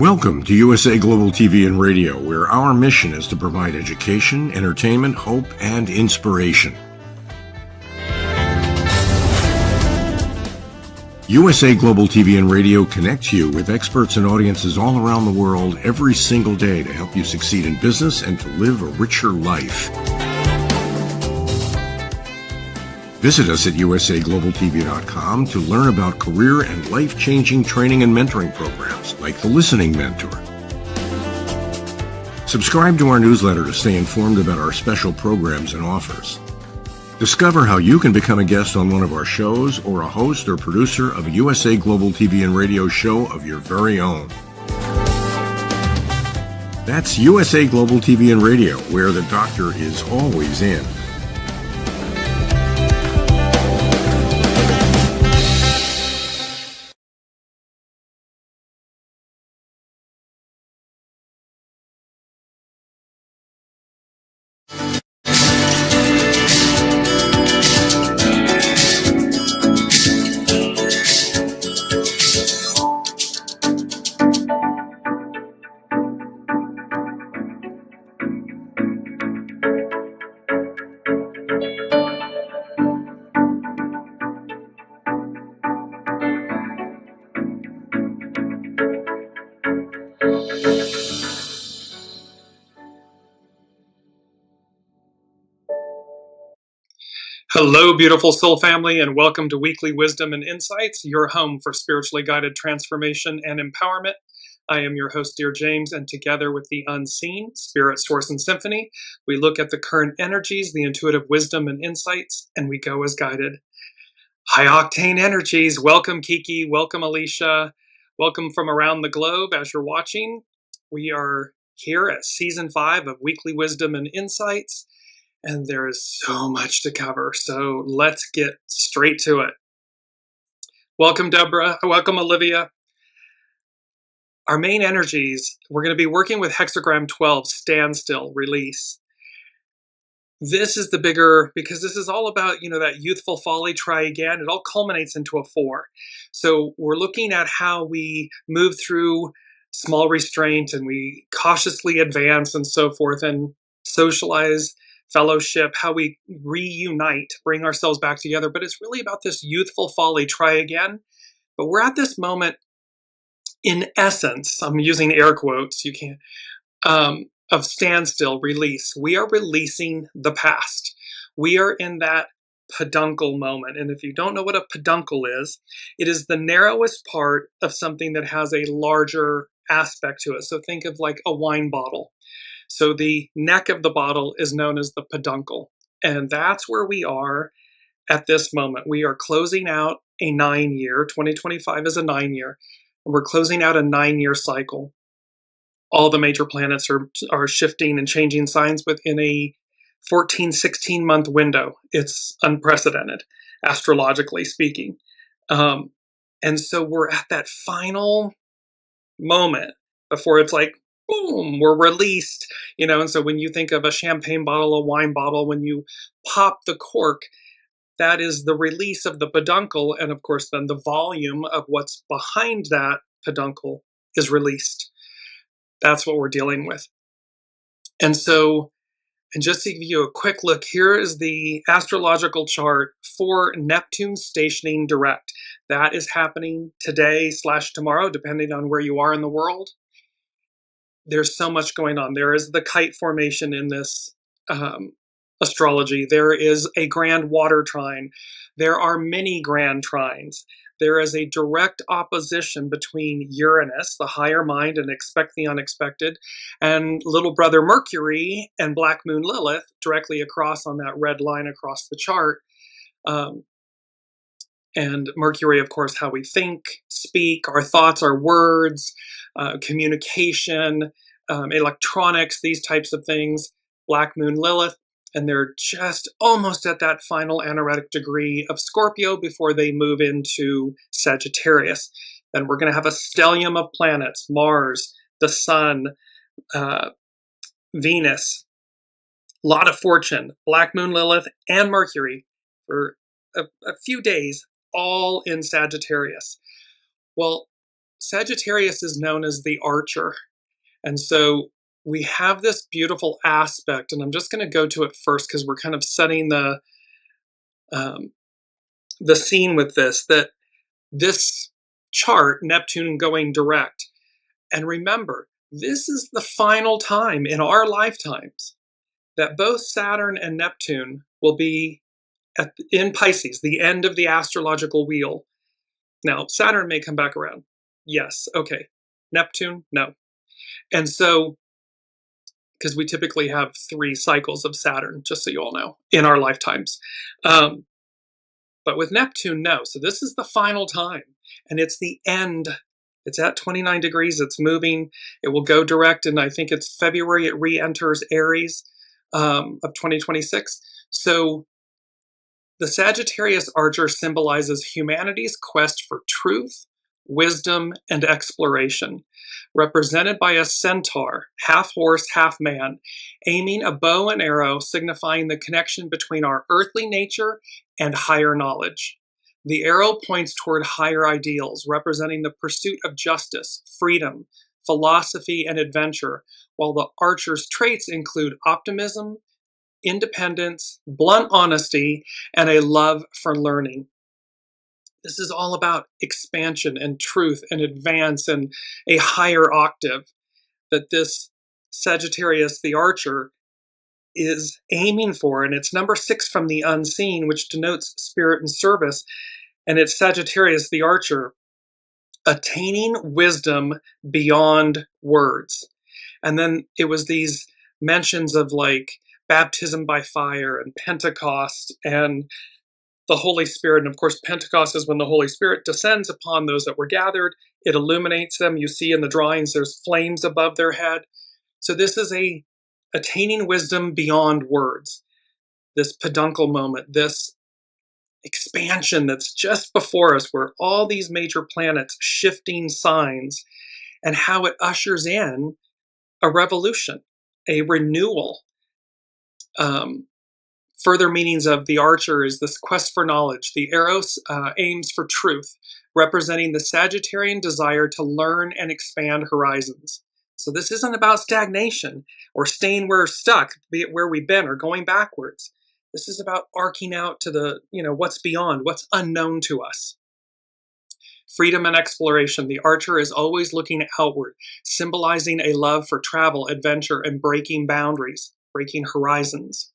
Welcome to USA Global TV and Radio, where our mission is to provide education, entertainment, hope, and inspiration. USA Global TV and Radio connects you with experts and audiences all around the world every single day to help you succeed in business and to live a richer life. Visit us at usaglobaltv.com to learn about career and life-changing training and mentoring programs like the Listening Mentor. Subscribe to our newsletter to stay informed about our special programs and offers. Discover how you can become a guest on one of our shows or a host or producer of a USA Global TV and Radio show of your very own. That's USA Global TV and Radio, where the doctor is always in. Hello, beautiful soul family, and welcome to Weekly Wisdom and Insights, your home for spiritually guided transformation and empowerment. I am your host, Dearjames, and together with the unseen, Spirit, Source, and Symphony, we look at the current energies, the intuitive wisdom and insights, and we go as guided. High-octane energies. Welcome, Kiki. Welcome, Alicia. Welcome from around the globe as you're watching. We are here at Season 5 of Weekly Wisdom and Insights. And there is so much to cover, so let's get straight to it. Welcome, Deborah. Welcome, Olivia. Our main energies, we're going to be working with hexagram 12, standstill, release. This is the bigger, because this is all about, that youthful folly, try again. It all culminates into a 4. So we're looking at how we move through small restraint and we cautiously advance and so forth and socialize, fellowship, how we reunite, bring ourselves back together. But it's really about this youthful folly, try again. But we're at this moment, in essence, I'm using air quotes, you can't, of standstill, release. We are releasing the past. We are in that peduncle moment. And if you don't know what a peduncle is, it is the narrowest part of something that has a larger aspect to it. So think of like a wine bottle. So the neck of the bottle is known as the peduncle. And that's where we are at this moment. We are closing out a 9-year, 2025 is a 9-year. We're closing out a 9-year cycle. All the major planets are shifting and changing signs within a 14, 16-month window. It's unprecedented, astrologically speaking. And so we're at that final moment before it's like, boom, we're released, and so when you think of a champagne bottle, a wine bottle, when you pop the cork, that is the release of the peduncle, and of course then the volume of what's behind that peduncle is released. That's what we're dealing with. And so, and just to give you a quick look, here is the astrological chart for Neptune stationing direct. That is happening today/tomorrow, depending on where you are in the world. There's so much going on. There is the kite formation in this astrology. There is a grand water trine. There are many grand trines. There is a direct opposition between Uranus, the higher mind, and expect the unexpected, and little brother Mercury and Black Moon Lilith directly across on that red line across the chart. And Mercury, of course, how we think, speak, our thoughts, our words, communication, electronics, these types of things. Black Moon Lilith, and they're just almost at that final anaretic degree of Scorpio before they move into Sagittarius. Then we're going to have a stellium of planets, Mars, the Sun, Venus, a lot of fortune, Black Moon Lilith, and Mercury for a few days, all in Sagittarius. Well, Sagittarius is known as the archer. And so we have this beautiful aspect, and I'm just going to go to it first because we're kind of setting the scene with this, that this chart, Neptune going direct, and remember, this is the final time in our lifetimes that both Saturn and Neptune will be in Pisces, the end of the astrological wheel. Now, Saturn may come back around. Yes, okay. Neptune, no. And so, because we typically have 3 cycles of Saturn, just so you all know, in our lifetimes. But with Neptune, no. So this is the final time, and it's the end. It's at 29 degrees. It's moving. It will go direct, and I think it's February. It re-enters Aries of 2026. So the Sagittarius archer symbolizes humanity's quest for truth, wisdom, and exploration, represented by a centaur, half horse, half man, aiming a bow and arrow, signifying the connection between our earthly nature and higher knowledge. The arrow points toward higher ideals, representing the pursuit of justice, freedom, philosophy, and adventure, while the archer's traits include optimism, independence, blunt honesty, and a love for learning. This is all about expansion and truth and advance and a higher octave that this Sagittarius, the archer, is aiming for. And it's number 6 from the unseen, which denotes spirit and service. And it's Sagittarius, the archer, attaining wisdom beyond words. And then it was these mentions of like baptism by fire and Pentecost and the Holy Spirit. And of course, Pentecost is when the Holy Spirit descends upon those that were gathered. It illuminates them. You see in the drawings, there's flames above their head. So this is a attaining wisdom beyond words. This peduncle moment, this expansion that's just before us, where all these major planets shifting signs, and how it ushers in a revolution, a renewal. Further meanings of the archer is this quest for knowledge. The arrow aims for truth, representing the Sagittarian desire to learn and expand horizons. So this isn't about stagnation or staying where we're stuck, be it where we've been or going backwards. This is about arcing out to the, what's beyond, what's unknown to us. Freedom and exploration. The archer is always looking outward, symbolizing a love for travel, adventure, and breaking boundaries, breaking horizons.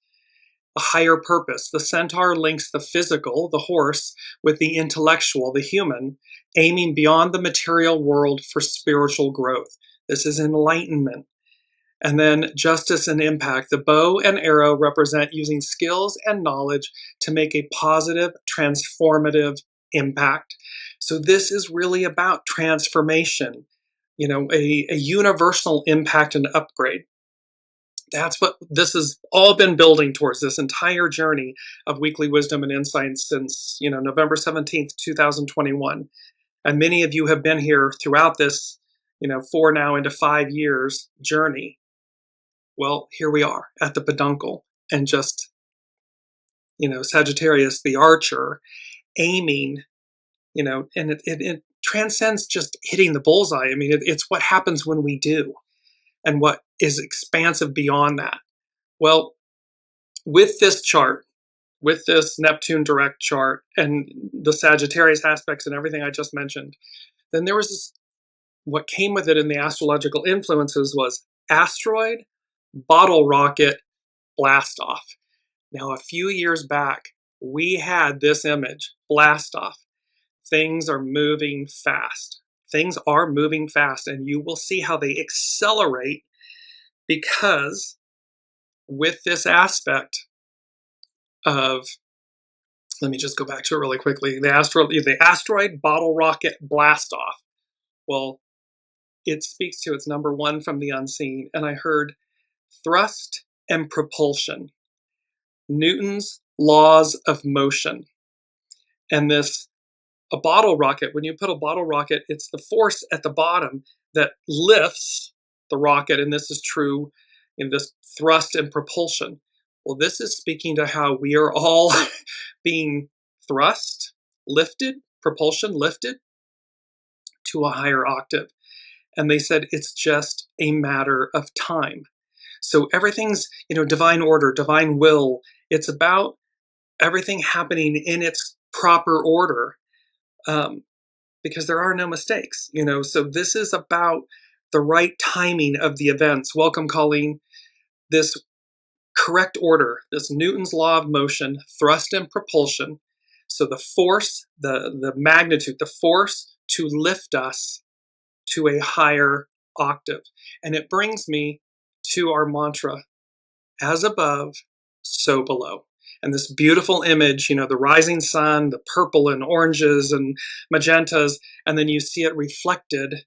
A higher purpose. The centaur links the physical, the horse, with the intellectual, the human, aiming beyond the material world for spiritual growth. This is enlightenment. And then justice and impact. The bow and arrow represent using skills and knowledge to make a positive, transformative impact. So this is really about transformation, a universal impact and upgrade. That's what this has all been building towards, this entire journey of Weekly Wisdom and Insights since, November 17th, 2021. And many of you have been here throughout this, 4 now into 5 years journey. Well, here we are at the peduncle, and just, Sagittarius, the archer, aiming, and it transcends just hitting the bullseye. I mean, it's what happens when we do, and what is expansive beyond that. Well, with this chart, with this Neptune direct chart and the Sagittarius aspects and everything I just mentioned, then there was this, what came with it in the astrological influences was asteroid, bottle rocket, blast off. Now, a few years back, we had this image, blast off. Things are moving fast. Things are moving fast, and you will see how they accelerate, because with this aspect of, let me just go back to it really quickly, the asteroid bottle rocket blast off. Well, it speaks to, it's number 1 from the unseen, and I heard thrust and propulsion, Newton's laws of motion. And this, a bottle rocket, when you put a bottle rocket, it's the force at the bottom that lifts the rocket, and this is true in this thrust and propulsion. Well, this is speaking to how we are all being thrust, lifted, propulsion lifted to a higher octave. And they said it's just a matter of time. So everything's, divine order, divine will. It's about everything happening in its proper order, because there are no mistakes, So this is about the right timing of the events. Welcome, Colleen. This correct order, this Newton's law of motion, thrust and propulsion. So the force, the magnitude, the force to lift us to a higher octave. And it brings me to our mantra, as above, so below. And this beautiful image, the rising sun, the purple and oranges and magentas, and then you see it reflected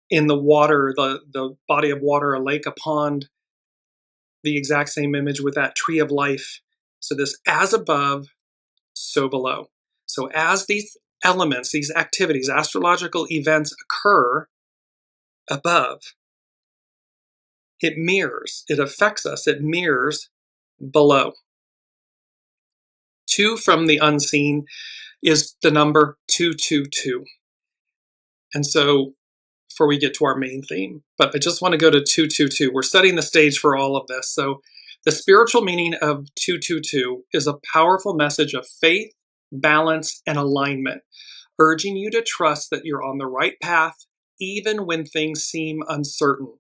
in the water, the body of water, a lake, a pond, the exact same image with that tree of life. So this as above, so below. So as these elements, these activities, astrological events occur above, it mirrors, it affects us, it mirrors below. 2 from the unseen is the number 222. And so before we get to our main theme, but I just want to go to 222. We're setting the stage for all of this. So the spiritual meaning of 222 is a powerful message of faith, balance, and alignment, urging you to trust that you're on the right path, even when things seem uncertain.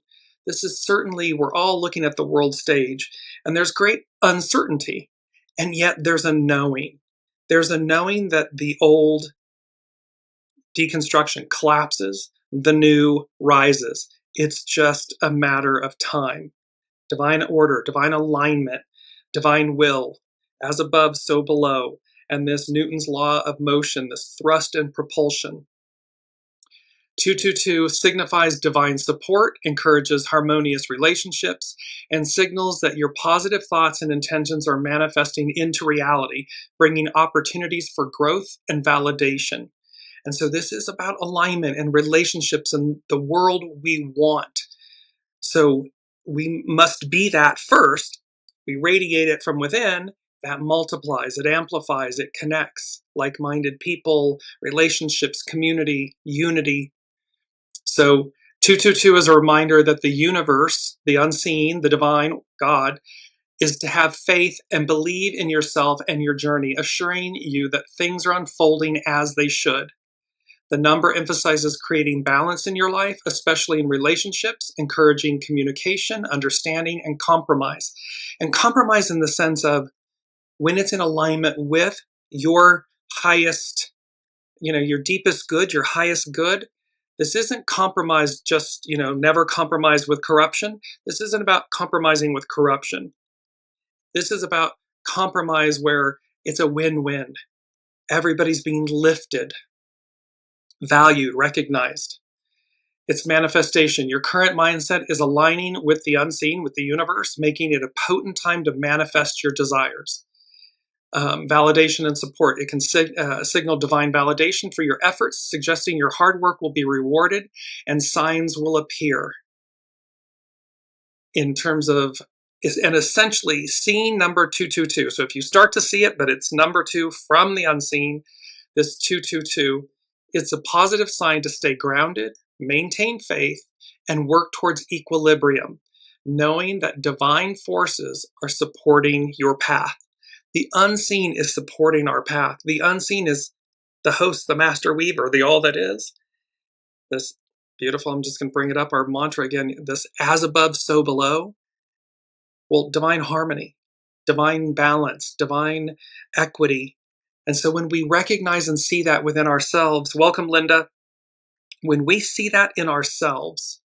This is certainly, we're all looking at the world stage, and there's great uncertainty, and yet there's a knowing. There's a knowing that the old deconstruction collapses, the new rises. It's just a matter of time. Divine order, divine alignment, divine will, as above, so below. And this Newton's law of motion, this thrust and propulsion. 222 signifies divine support, encourages harmonious relationships, and signals that your positive thoughts and intentions are manifesting into reality, bringing opportunities for growth and validation. And so this is about alignment and relationships and the world we want. So we must be that first. We radiate it from within. That multiplies, it amplifies, it connects. Like-minded people, relationships, community, unity. So 222 is a reminder that the universe, the unseen, the divine, God, is to have faith and believe in yourself and your journey, assuring you that things are unfolding as they should. The number emphasizes creating balance in your life, especially in relationships, encouraging communication, understanding, and compromise. And compromise in the sense of when it's in alignment with your highest, your deepest good, your highest good. This isn't compromise just, never compromise with corruption. This isn't about compromising with corruption. This is about compromise where it's a win-win. Everybody's being lifted, valued, recognized. Its manifestation. Your current mindset is aligning with the unseen, with the universe, making it a potent time to manifest your desires. Validation and support. It can signal divine validation for your efforts, suggesting your hard work will be rewarded and signs will appear. In terms of, and essentially seeing number 222. So if you start to see it, but it's number 2 from the unseen, this 222, it's a positive sign to stay grounded, maintain faith, and work towards equilibrium, knowing that divine forces are supporting your path. The unseen is supporting our path. The unseen is the host, the master weaver, the all that is. This beautiful, I'm just going to bring it up, our mantra again, this as above, so below. Well, divine harmony, divine balance, divine equity. And so when we recognize and see that within ourselves, welcome, Linda. When we see that in ourselves,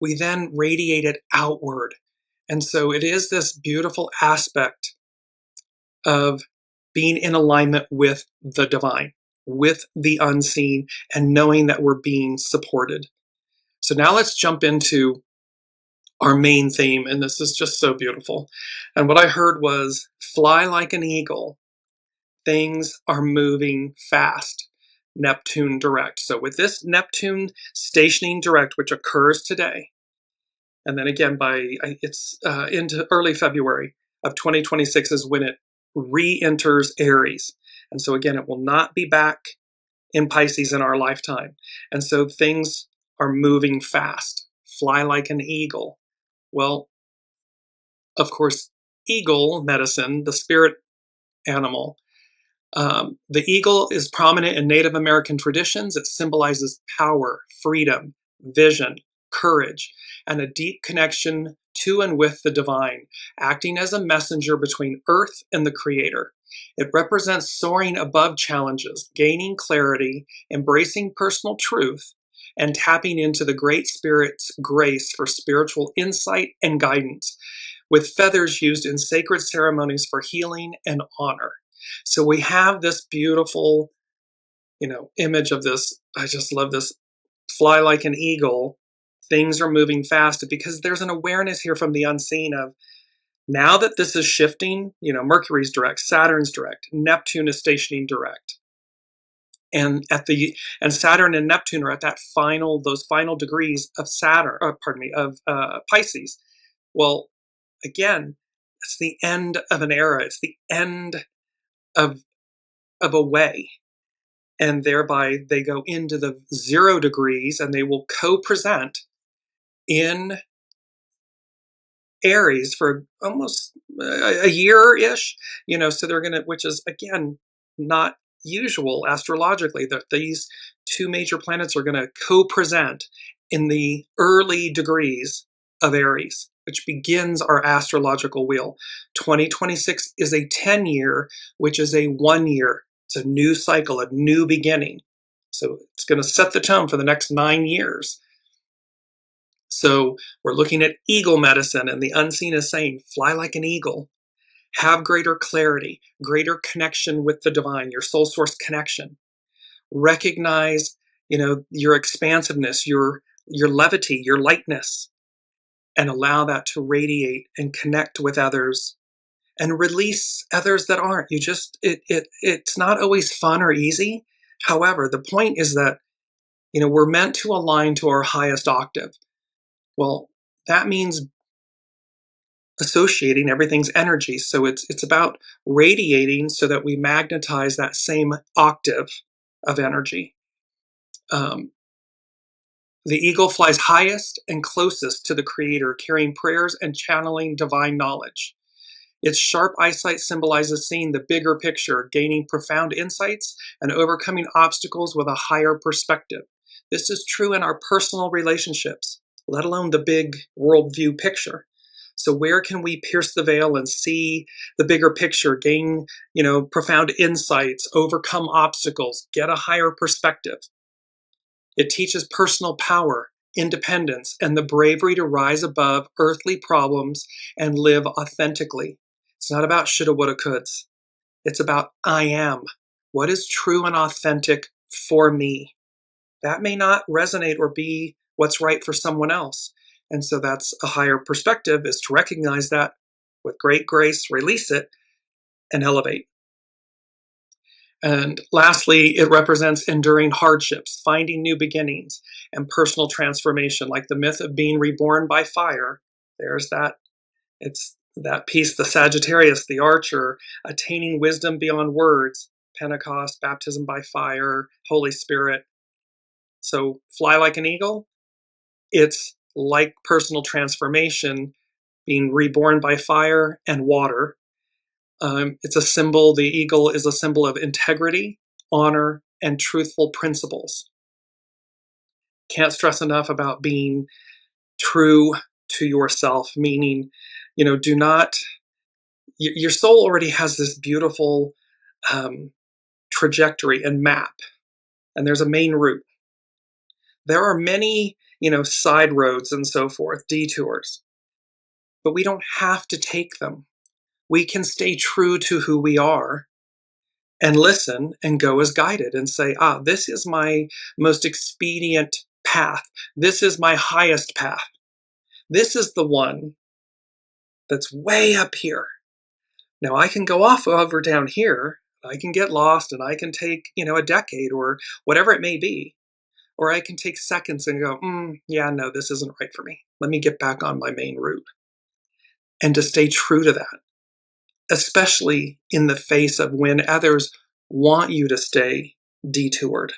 we then radiate it outward. And so it is this beautiful aspect of being in alignment with the divine, with the unseen, and knowing that we're being supported. So now let's jump into our main theme, and this is just so beautiful. And what I heard was, fly like an eagle. Things are moving fast. Neptune direct. So with this Neptune stationing direct, which occurs today, and then again it's into early February of 2026 is when it re-enters Aries. And so again, it will not be back in Pisces in our lifetime. And so things are moving fast. Fly like an eagle. Well, of course, eagle medicine, the spirit animal, the eagle is prominent in Native American traditions. It symbolizes power, freedom, vision, courage, and a deep connection to and with the divine, acting as a messenger between Earth and the Creator. It represents soaring above challenges, gaining clarity, embracing personal truth, and tapping into the Great Spirit's grace for spiritual insight and guidance, with feathers used in sacred ceremonies for healing and honor. So we have this beautiful, image of this. I just love this. Fly like an eagle. Things are moving fast because there's an awareness here from the unseen of, now that this is shifting, Mercury's direct, Saturn's direct, Neptune is stationing direct. And Saturn and Neptune are at those final degrees of Pisces. Well, again, it's the end of an era. It's the end of a way. And thereby they go into the 0 degrees and they will co-present in Aries for almost a year-ish, so they're going to, which is, again, not usual astrologically, that these 2 major planets are going to co-present in the early degrees of Aries, which begins our astrological wheel. 2026 is a 10-year, which is a 1 year. It's a new cycle, a new beginning. So it's going to set the tone for the next 9 years. So we're looking at eagle medicine, and the unseen is saying, fly like an eagle, have greater clarity, greater connection with the divine, your soul source connection. Recognize, your expansiveness, your levity, your lightness, and allow that to radiate and connect with others and release others that aren't. It's not always fun or easy. However, the point is that, we're meant to align to our highest octave. Well, that means associating everything's energy. So it's about radiating so that we magnetize that same octave of energy. The eagle flies highest and closest to the Creator, carrying prayers and channeling divine knowledge. Its sharp eyesight symbolizes seeing the bigger picture, gaining profound insights, and overcoming obstacles with a higher perspective. This is true in our personal relationships, let alone the big worldview picture. So where can we pierce the veil and see the bigger picture, gain, profound insights, overcome obstacles, get a higher perspective? It teaches personal power, independence, and the bravery to rise above earthly problems and live authentically. It's not about shoulda, woulda, coulds. It's about I am. What is true and authentic for me? That may not resonate or be what's right for someone else. And so that's a higher perspective, is to recognize that with great grace, release it, and elevate. And lastly, it represents enduring hardships, finding new beginnings, and personal transformation, like the myth of being reborn by fire. There's that. It's that piece, the Sagittarius, the archer, attaining wisdom beyond words, Pentecost, baptism by fire, Holy Spirit. So fly like an eagle. It's like personal transformation, being reborn by fire and water. It's a symbol, the eagle is a symbol of integrity, honor, and truthful principles. Can't stress enough about being true to yourself, meaning, do not, your soul already has this beautiful trajectory and map, and there's a main route. There are many, side roads and so forth, detours, but we don't have to take them. We can stay true to who we are and listen and go as guided and say, this is my most expedient path. This is my highest path. This is the one that's way up here. Now I can go off over down here. I can get lost and I can take, a decade or whatever it may be. Or I can take seconds and go, no, this isn't right for me. Let me get back on my main route. And to stay true to that, especially in the face of when others want you to stay detoured,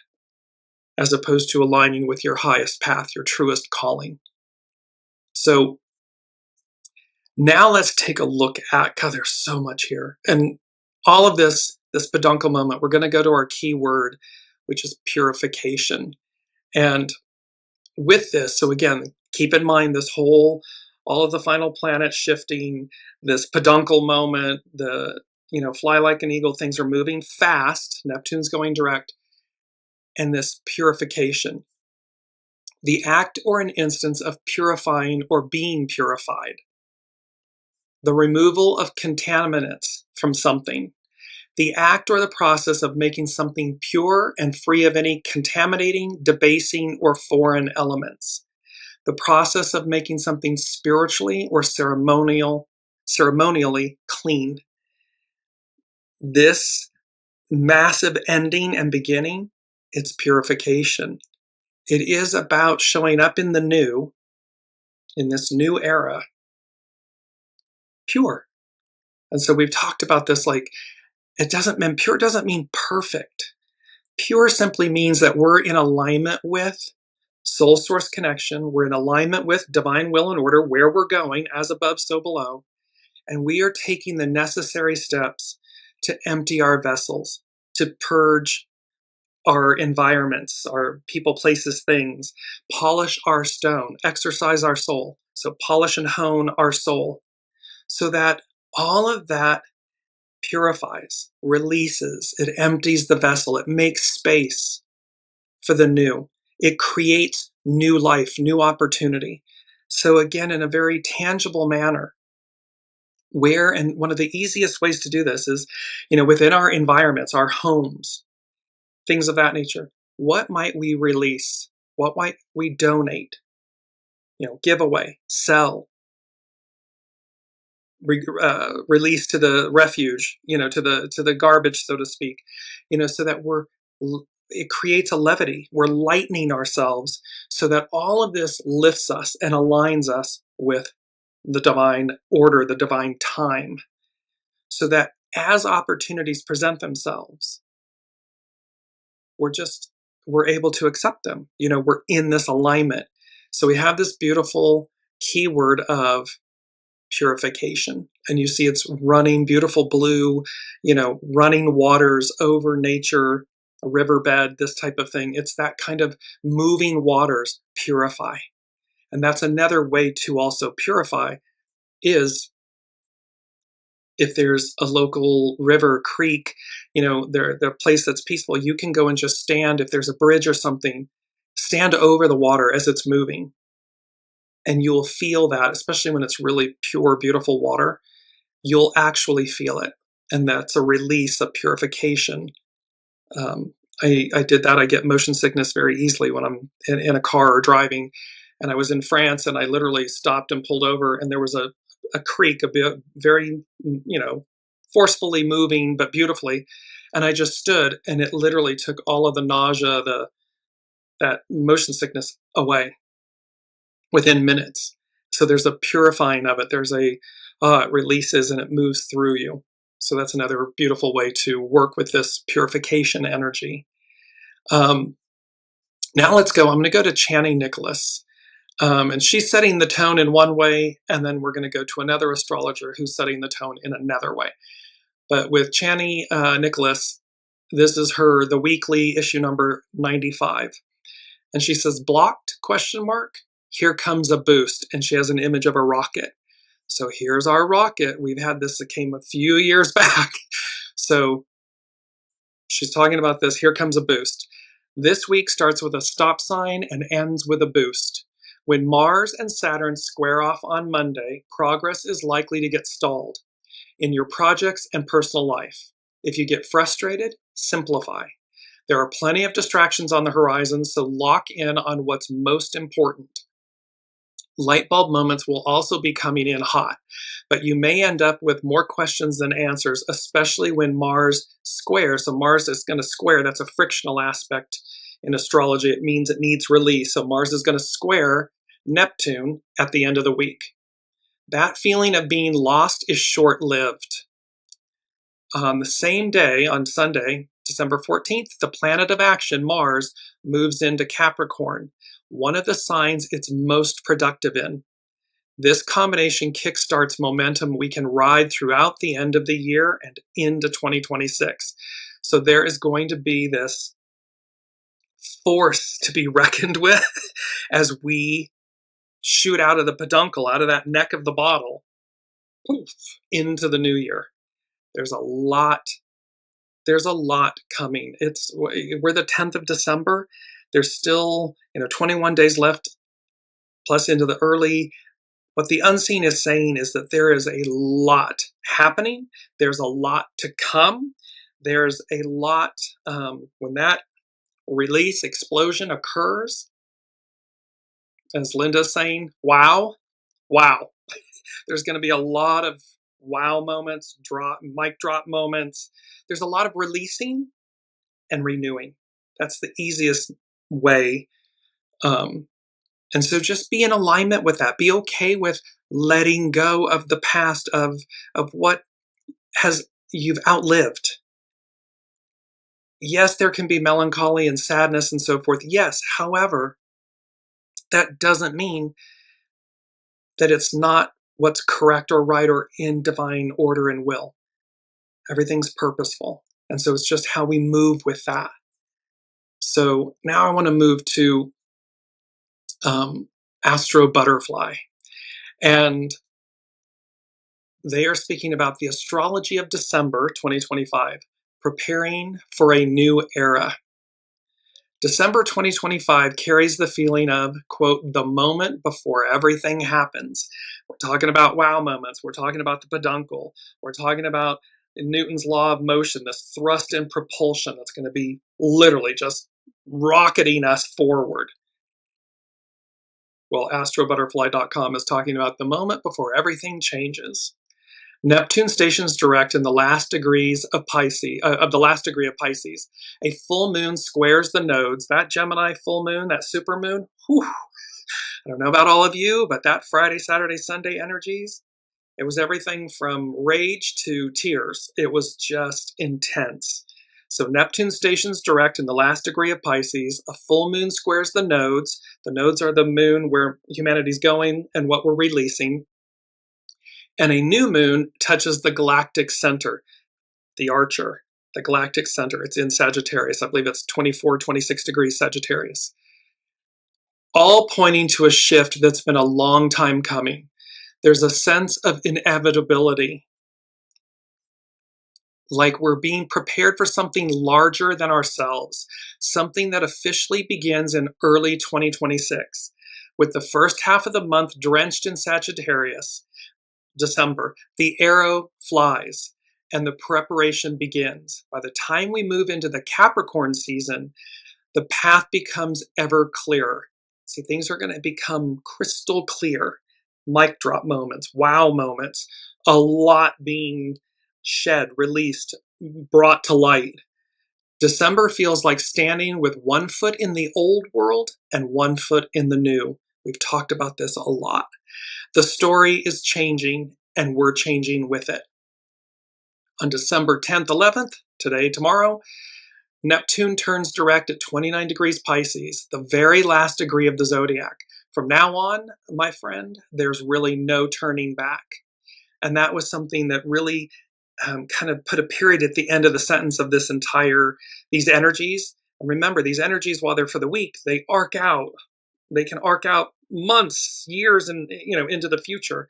as opposed to aligning with your highest path, your truest calling. So now let's take a look at, God, there's so much here. And all of this peduncle moment, we're going to go to our key word, which is purification. And with this, so again, keep in mind this whole, all of the final planets shifting, this peduncle moment, the, fly like an eagle, things are moving fast, Neptune's going direct, and this purification. The act or an instance of purifying or being purified. The removal of contaminants from something. The act or the process of making something pure and free of any contaminating, debasing, or foreign elements. The process of making something spiritually or ceremonially clean. This massive ending and beginning, it's purification. It is about showing up in the new, in this new era, pure. And so we've talked about this, like, pure doesn't mean perfect. Pure simply means that we're in alignment with soul source connection. We're in alignment with divine will and order, where we're going, as above, so below. And we are taking the necessary steps to empty our vessels, to purge our environments, our people, places, things, polish our stone, exercise our soul. So polish and hone our soul so that all of that purifies, releases, it empties the vessel, it makes space for the new. It creates new life, new opportunity. So again, in a very tangible manner, and one of the easiest ways to do this is, within our environments, our homes, things of that nature. What might we release? What might we donate? Give away, sell, release to the refuge, to the garbage, so to speak, so that it creates a levity. We're lightening ourselves so that all of this lifts us and aligns us with the divine order, the divine time, so that as opportunities present themselves, we're able to accept them. We're in this alignment. So we have this beautiful keyword of purification. And you see it's running, beautiful blue, running waters over nature, a riverbed, this type of thing. It's that kind of moving waters purify. And that's another way to also purify is if there's a local river, creek, the place that's peaceful, you can go and just stand, if there's a bridge or something, stand over the water as it's moving. And you'll feel that, especially when it's really pure, beautiful water, you'll actually feel it. And that's a release, a purification. I did that. I get motion sickness very easily when I'm in a car or driving. And I was in France and I literally stopped and pulled over, and there was a creek, a bit very, forcefully moving, but beautifully. And I just stood, and it literally took all of the nausea, that motion sickness away within minutes. So there's a purifying of it. There's it releases and it moves through you. So that's another beautiful way to work with this purification energy. Now let's go. I'm going to go to Channing Nicholas. And she's setting the tone in one way, and then we're going to go to another astrologer who's setting the tone in another way. But with Channing Nicholas, this is the weekly issue number 95. And she says, blocked, ? Here comes a boost. And she has an image of a rocket. So here's our rocket. We've had this, it came a few years back. So she's talking about this. Here comes a boost. This week starts with a stop sign and ends with a boost. When Mars and Saturn square off on Monday, progress is likely to get stalled in your projects and personal life. If you get frustrated, simplify. There are plenty of distractions on the horizon, so lock in on what's most important. Light bulb moments will also be coming in hot, but you may end up with more questions than answers, especially when Mars squares. So Mars is going to square. That's a frictional aspect in astrology. It means it needs release. So Mars is going to square Neptune at the end of the week. That feeling of being lost is short-lived. On the same day, on Sunday, December 14th, the planet of action, Mars, moves into Capricorn, one of the signs it's most productive in. This combination kickstarts momentum we can ride throughout the end of the year and into 2026. So there is going to be this force to be reckoned with as we shoot out of the peduncle, out of that neck of the bottle, poof, into the new year. There's a lot coming. We're the 10th of December. There's still 21 days left, plus into the early. What the unseen is saying is that there is a lot happening. There's a lot to come. There's a lot when that release explosion occurs. As Linda's saying, wow. There's going to be a lot of wow moments, mic drop moments. There's a lot of releasing and renewing. That's the easiest way. And so just be in alignment with that. Be okay with letting go of the past, of what you've outlived. Yes, there can be melancholy and sadness and so forth. Yes, however, that doesn't mean that it's not what's correct or right or in divine order and will. Everything's purposeful. And so it's just how we move with that. So now I want to move to Astro Butterfly. And they are speaking about the astrology of December 2025, preparing for a new era. December 2025 carries the feeling of, quote, the moment before everything happens. We're talking about wow moments. We're talking about the peduncle. We're talking about Newton's law of motion, this thrust and propulsion that's going to be literally just rocketing us forward. Well, astrobutterfly.com is talking about the moment before everything changes. Neptune stations direct in the last degrees of Pisces, of the last degree of Pisces. A full moon squares the nodes. That Gemini full moon, that super moon, whew, I don't know about all of you, but that Friday, Saturday, Sunday energies, it was everything from rage to tears. It was just intense. So Neptune stations direct in the last degree of Pisces. A full moon squares the nodes. The nodes are the moon where humanity's going and what we're releasing. And a new moon touches the galactic center, the Archer, the galactic center. It's in Sagittarius. I believe it's 24, 26 degrees Sagittarius. All pointing to a shift that's been a long time coming. There's a sense of inevitability, like we're being prepared for something larger than ourselves, something that officially begins in early 2026, with the first half of the month drenched in Sagittarius, December. The arrow flies and the preparation begins. By the time we move into the Capricorn season, the path becomes ever clearer. See, things are going to become crystal clear. Mic drop moments, wow moments, a lot being shed, released, brought to light. December feels like standing with one foot in the old world and one foot in the new. We've talked about this a lot. The story is changing and we're changing with it. On December 10th, 11th, today, tomorrow, Neptune turns direct at 29 degrees Pisces, the very last degree of the zodiac. From now on, my friend, there's really no turning back. And that was something that really kind of put a period at the end of the sentence of these energies. And remember, these energies, while they're for the week, they arc out. They can arc out months, years, and into the future.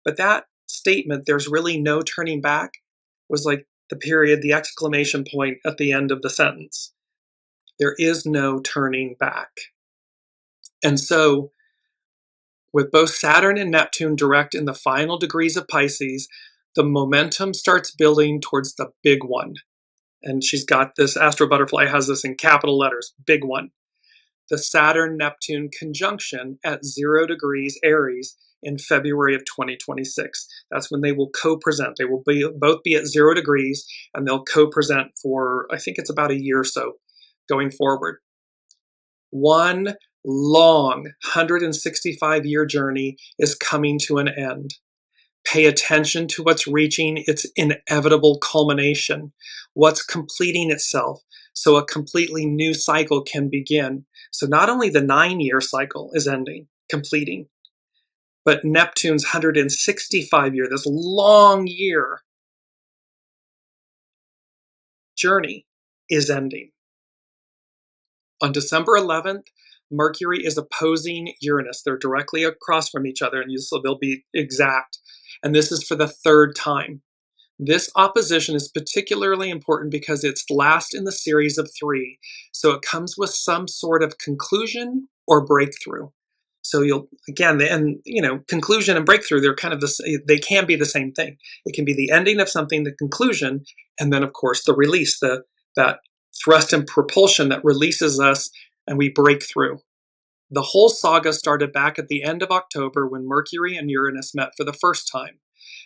But that statement, there's really no turning back, was like the period, the exclamation point at the end of the sentence. There is no turning back. And so, with both Saturn and Neptune direct in the final degrees of Pisces, the momentum starts building towards the big one. And she's got this, Astro Butterfly has this in capital letters, big one. The Saturn-Neptune conjunction at 0 degrees Aries in February of 2026. That's when they will co-present. They will both be at 0 degrees, and they'll co-present for, I think it's about a year or so going forward. One long 165-year journey is coming to an end. Pay attention to what's reaching its inevitable culmination, what's completing itself, so a completely new cycle can begin. So not only the 9-year cycle is ending, completing, but Neptune's 165-year, this long year journey is ending. On December 11th, Mercury is opposing Uranus. They're directly across from each other, and so they'll be exact. And this is for the 3rd time. This opposition is particularly important because it's last in the series of 3. So it comes with some sort of conclusion or breakthrough. So you'll, again, and conclusion and breakthrough, they're kind of they can be the same thing. It can be the ending of something, the conclusion, and then of course the release, that thrust and propulsion that releases us and we break through. The whole saga started back at the end of October when Mercury and Uranus met for the first time.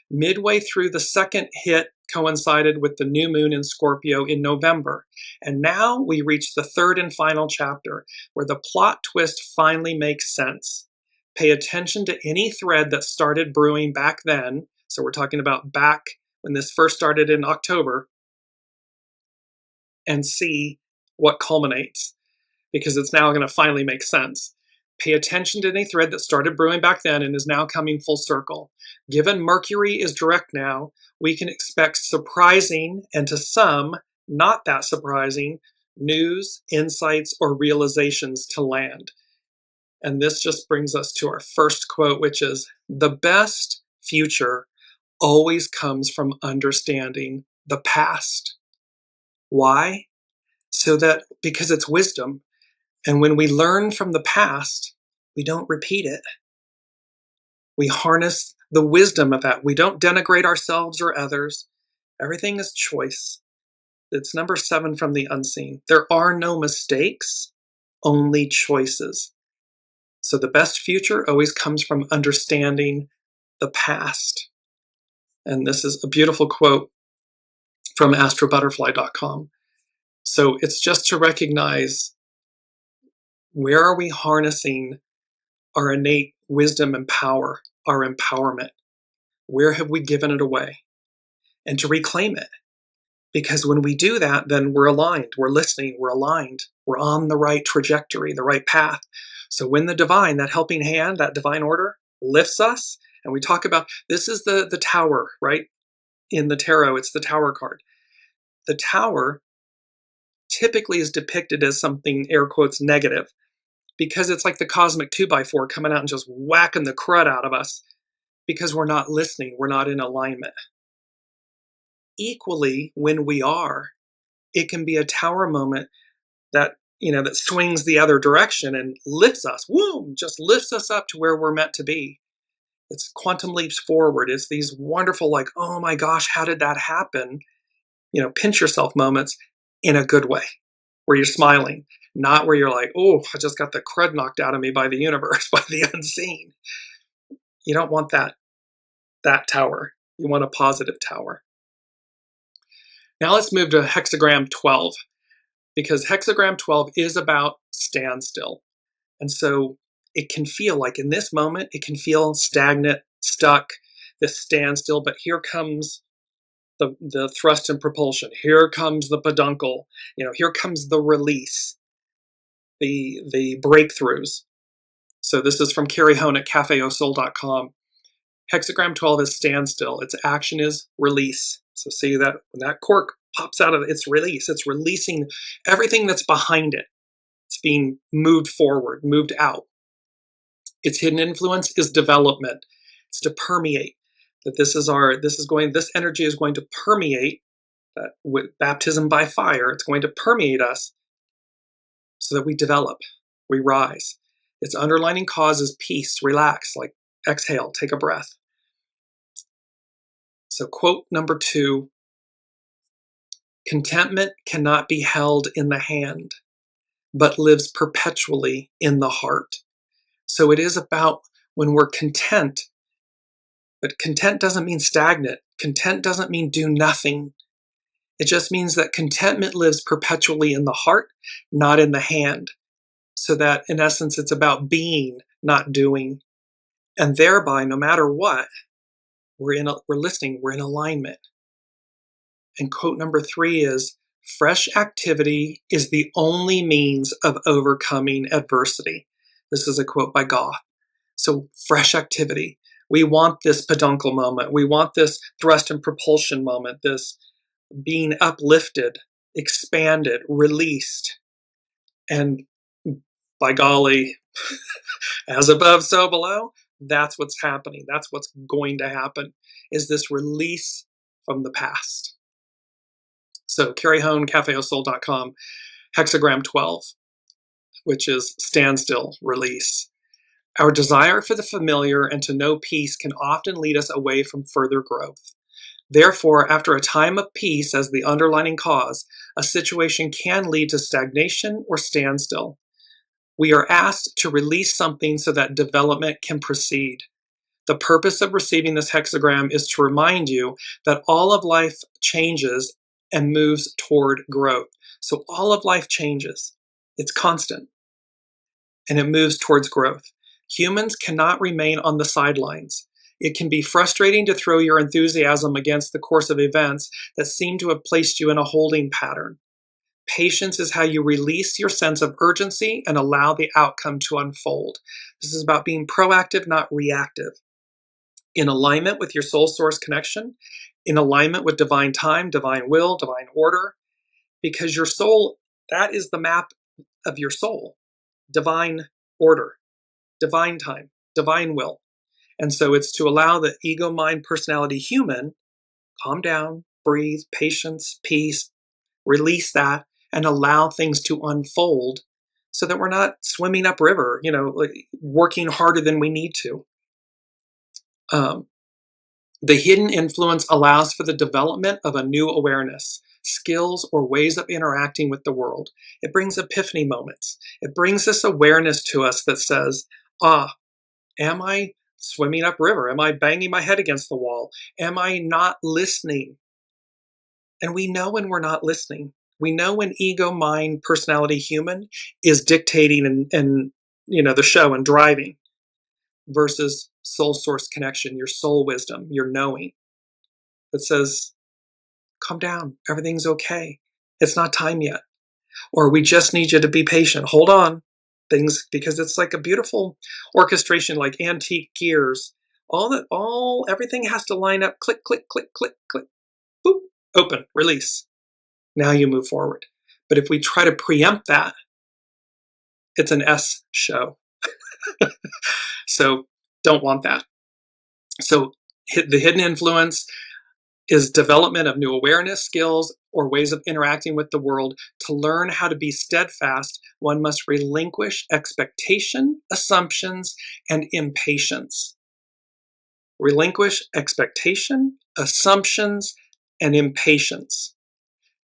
Midway through, the second hit coincided with the new moon in Scorpio in November. And now we reach the 3rd and final chapter, where the plot twist finally makes sense. Pay attention to any thread that started brewing back then. So we're talking about back when this first started in October, and see what culminates, because it's now going to finally make sense. Pay attention to any thread that started brewing back then and is now coming full circle. Given Mercury is direct now, we can expect surprising, and to some, not that surprising, news, insights, or realizations to land. And this just brings us to our first quote, which is, "The best future always comes from understanding the past." Why? Because it's wisdom. And when we learn from the past, we don't repeat it. We harness the wisdom of that. We don't denigrate ourselves or others. Everything is choice. It's number 7 from the unseen. There are no mistakes, only choices. So the best future always comes from understanding the past. And this is a beautiful quote from astrobutterfly.com. So it's just to recognize, where are we harnessing our innate wisdom and power, our empowerment? Where have we given it away? And to reclaim it. Because when we do that, then we're aligned, we're listening, we're aligned, we're on the right trajectory, the right path. So when the divine, that helping hand, that divine order lifts us, and we talk about, this is the tower, right? In the tarot, it's the tower card. The tower typically is depicted as something, air quotes, negative, because it's like the cosmic 2x4 coming out and just whacking the crud out of us because we're not listening, we're not in alignment. Equally, when we are, it can be a tower moment that swings the other direction and lifts us, just lifts us up to where we're meant to be. It's quantum leaps forward. It's these wonderful, like, oh my gosh, how did that happen? Pinch yourself moments in a good way, where you're smiling, not where you're like, oh, I just got the crud knocked out of me by the universe, by the unseen. You don't want that tower. You want a positive tower. Now let's move to hexagram 12, because hexagram 12 is about standstill. And so it can feel like, in this moment, it can feel stagnant, stuck, this standstill, but here comes the thrust and propulsion. Here comes the peduncle. Here comes the release, the breakthroughs. So this is from Carrie Hone at cafeausoul.com. Hexagram 12 is standstill. Its action is release. So see that when that cork pops out of it, it's release. It's releasing everything that's behind it. It's being moved forward, moved out. Its hidden influence is development. It's to permeate. That this energy is going to permeate, that with baptism by fire, it's going to permeate us so that we develop, we rise. Its underlining cause is peace, relax, like exhale, take a breath. So quote number 2, contentment cannot be held in the hand, but lives perpetually in the heart. So it is about when we're content, but content doesn't mean stagnant. Content doesn't mean do nothing. It just means that contentment lives perpetually in the heart, not in the hand. So that, in essence, it's about being, not doing. And thereby, no matter what, we're listening, we're in alignment. And quote number 3 is, fresh activity is the only means of overcoming adversity. This is a quote by Goth. So fresh activity. We want this peduncle moment. We want this thrust and propulsion moment, this being uplifted, expanded, released. And by golly, as above, so below, that's what's happening. That's what's going to happen, is this release from the past. So Carrie Hone, cafeosoul.com, hexagram 12, which is standstill, release. Our desire for the familiar and to know peace can often lead us away from further growth. Therefore, after a time of peace as the underlying cause, a situation can lead to stagnation or standstill. We are asked to release something so that development can proceed. The purpose of receiving this hexagram is to remind you that all of life changes and moves toward growth. So all of life changes. It's constant. And it moves towards growth. Humans cannot remain on the sidelines. It can be frustrating to throw your enthusiasm against the course of events that seem to have placed you in a holding pattern. Patience is how you release your sense of urgency and allow the outcome to unfold. This is about being proactive, not reactive. In alignment with your soul source connection, in alignment with divine time, divine will, divine order, because your soul, that is the map of your soul. Divine order, divine time, divine will. And so it's to allow the ego, mind, personality, human, calm down, breathe, patience, peace, release that, and allow things to unfold so that we're not swimming upriver, working harder than we need to. The hidden influence allows for the development of a new awareness, skills, or ways of interacting with the world. It brings epiphany moments. It brings this awareness to us that says, am I swimming upriver? Am I banging my head against the wall? Am I not listening? And we know when we're not listening. We know when ego, mind, personality, human is dictating and the show and driving, versus soul source connection, your soul wisdom, your knowing that says, calm down, everything's okay. It's not time yet. Or we just need you to be patient. Hold on. Things, because it's like a beautiful orchestration, like antique gears. Everything has to line up. Click, click, click, click, click. Boop, open, release. Now you move forward. But if we try to preempt that, it's an S show. So don't want that. So the hidden influence is development of new awareness, skills, or ways of interacting with the world. To learn how to be steadfast, one must relinquish expectation, assumptions, and impatience. Relinquish expectation, assumptions, and impatience.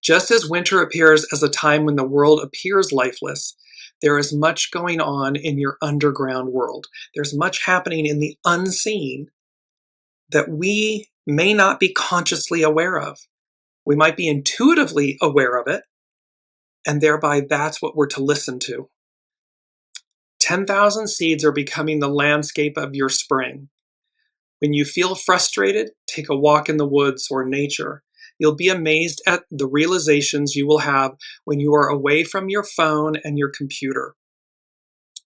Just as winter appears as a time when the world appears lifeless, there is much going on in your underground world. There's much happening in the unseen that we may not be consciously aware of. We might be intuitively aware of it, and thereby that's what we're to listen to. 10,000 seeds are becoming the landscape of your spring. When you feel frustrated, take a walk in the woods or nature. You'll be amazed at the realizations you will have when you are away from your phone and your computer.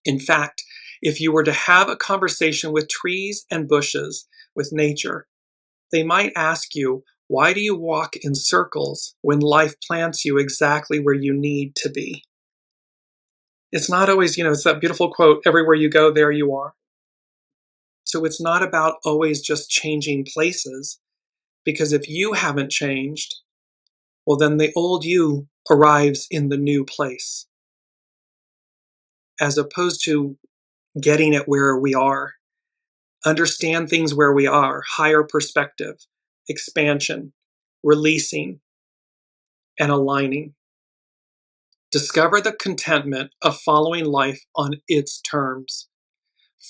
In fact, if you were to have a conversation with trees and bushes, with nature, they might ask you, why do you walk in circles when life plants you exactly where you need to be? It's not always, it's that beautiful quote, everywhere you go, there you are. So it's not about always just changing places, because if you haven't changed, well, then the old you arrives in the new place, as opposed to getting it where we are. Understand things where we are, higher perspective, expansion, releasing, and aligning. Discover the contentment of following life on its terms.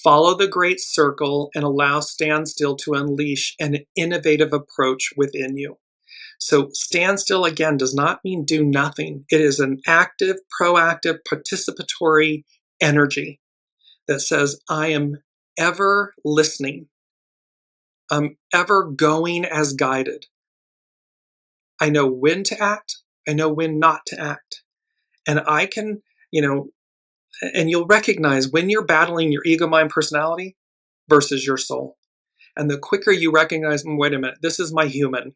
Follow the great circle and allow standstill to unleash an innovative approach within you. So standstill, again, does not mean do nothing. It is an active, proactive, participatory energy that says, I am ever listening. I'm ever going as guided. I know when to act. I know when not to act. And I can, and you'll recognize when you're battling your ego, mind, personality versus your soul. And the quicker you recognize, wait a minute, this is my human.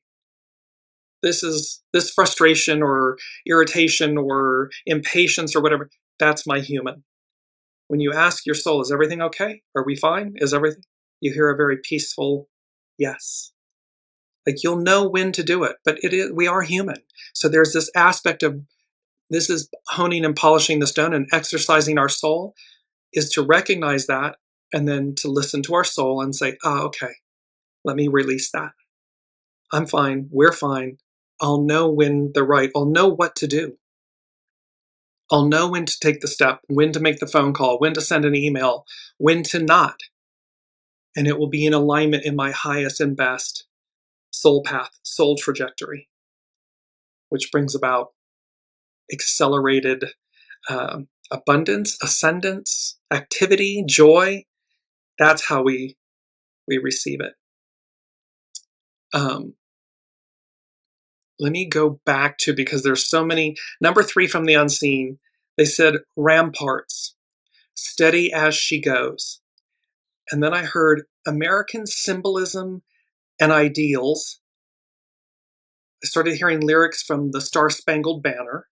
This frustration or irritation or impatience or whatever, that's my human. When you ask your soul, is everything okay? Are we fine? Is everything? You hear a very peaceful yes. Like you'll know when to do it, but we are human. So there's this aspect of this is honing and polishing the stone and exercising our soul is to recognize that and then to listen to our soul and say, okay, let me release that. I'm fine. We're fine. I'll know when they're right. I'll know what to do. I'll know when to take the step, when to make the phone call, when to send an email, when to not. And it will be in alignment in my highest and best soul path, soul trajectory, which brings about accelerated abundance, ascendance, activity, joy. That's how we receive it. Let me go back to, because there's so many. Number 3 from the unseen, they said ramparts, steady as she goes. And then I heard American symbolism and ideals. I started hearing lyrics from the Star Spangled Banner.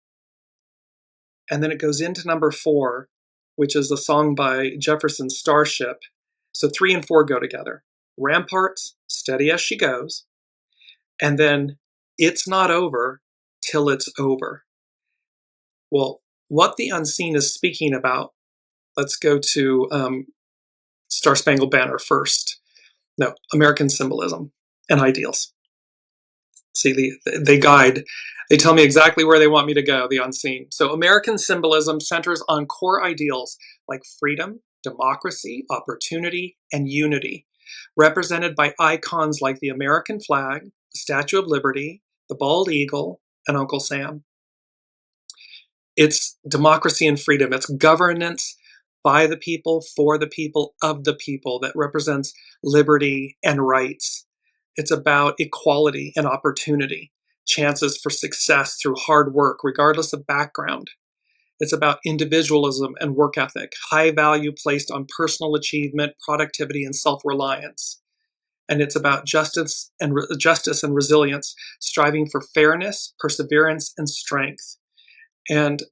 And then it goes into number 4, which is a song by Jefferson's Starship. So 3 and 4 go together. Ramparts, steady as she goes. And then it's not over till it's over. Well, what the unseen is speaking about, let's go to Star Spangled Banner first. No, American symbolism and ideals. See, they guide, they tell me exactly where they want me to go, the unseen. So American symbolism centers on core ideals like freedom, democracy, opportunity, and unity, represented by icons like the American flag, the Statue of Liberty, the bald eagle, and Uncle Sam. It's democracy and freedom. It's governance by the people, for the people, of the people that represents liberty and rights. It's about equality and opportunity, chances for success through hard work, regardless of background. It's about individualism and work ethic, high value placed on personal achievement, productivity, and self-reliance. And it's about justice and resilience, striving for fairness, perseverance, and strength. And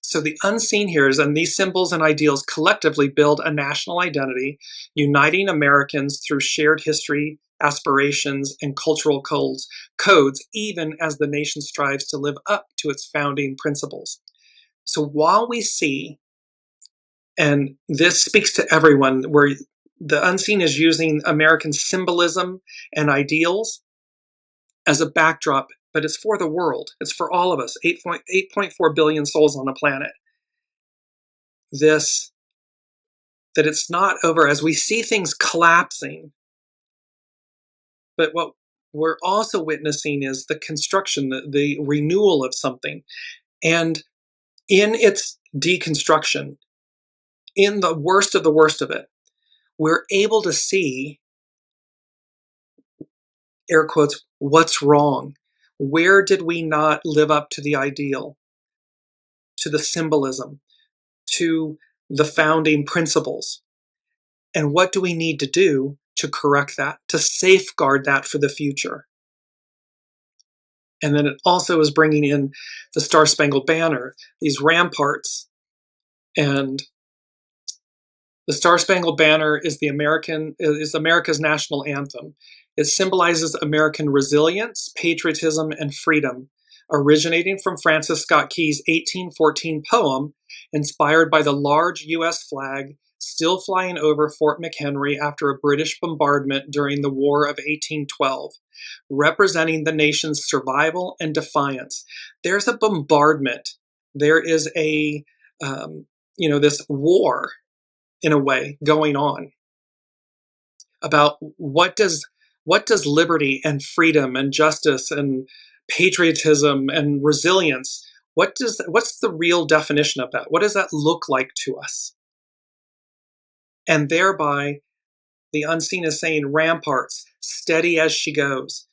so the unseen here is, and these symbols and ideals collectively build a national identity, uniting Americans through shared history, aspirations, and cultural codes, even as the nation strives to live up to its founding principles. So while we see, and this speaks to everyone, where the unseen is using American symbolism and ideals as a backdrop, but it's for the world. It's for all of us, 8.4 billion souls on the planet. That it's not over as we see things collapsing. But what we're also witnessing is the construction, the renewal of something. And in its deconstruction, in the worst of it, we're able to see, air quotes, what's wrong. Where did we not live up to the ideal, to the symbolism, to the founding principles? And what do we need to do to correct that, to safeguard that for the future? And then it also is bringing in the Star Spangled Banner, these ramparts. And the Star Spangled Banner is America's national anthem. It symbolizes American resilience, patriotism, and freedom, originating from Francis Scott Key's 1814 poem, inspired by the large U.S. flag still flying over Fort McHenry after a British bombardment during the War of 1812, representing the nation's survival and defiance. There's a bombardment. There is this war, in a way, going on about what does liberty and freedom and justice and patriotism and resilience, what's the real definition of that? What does that look like to us? And thereby The unseen is saying ramparts, steady as she goes,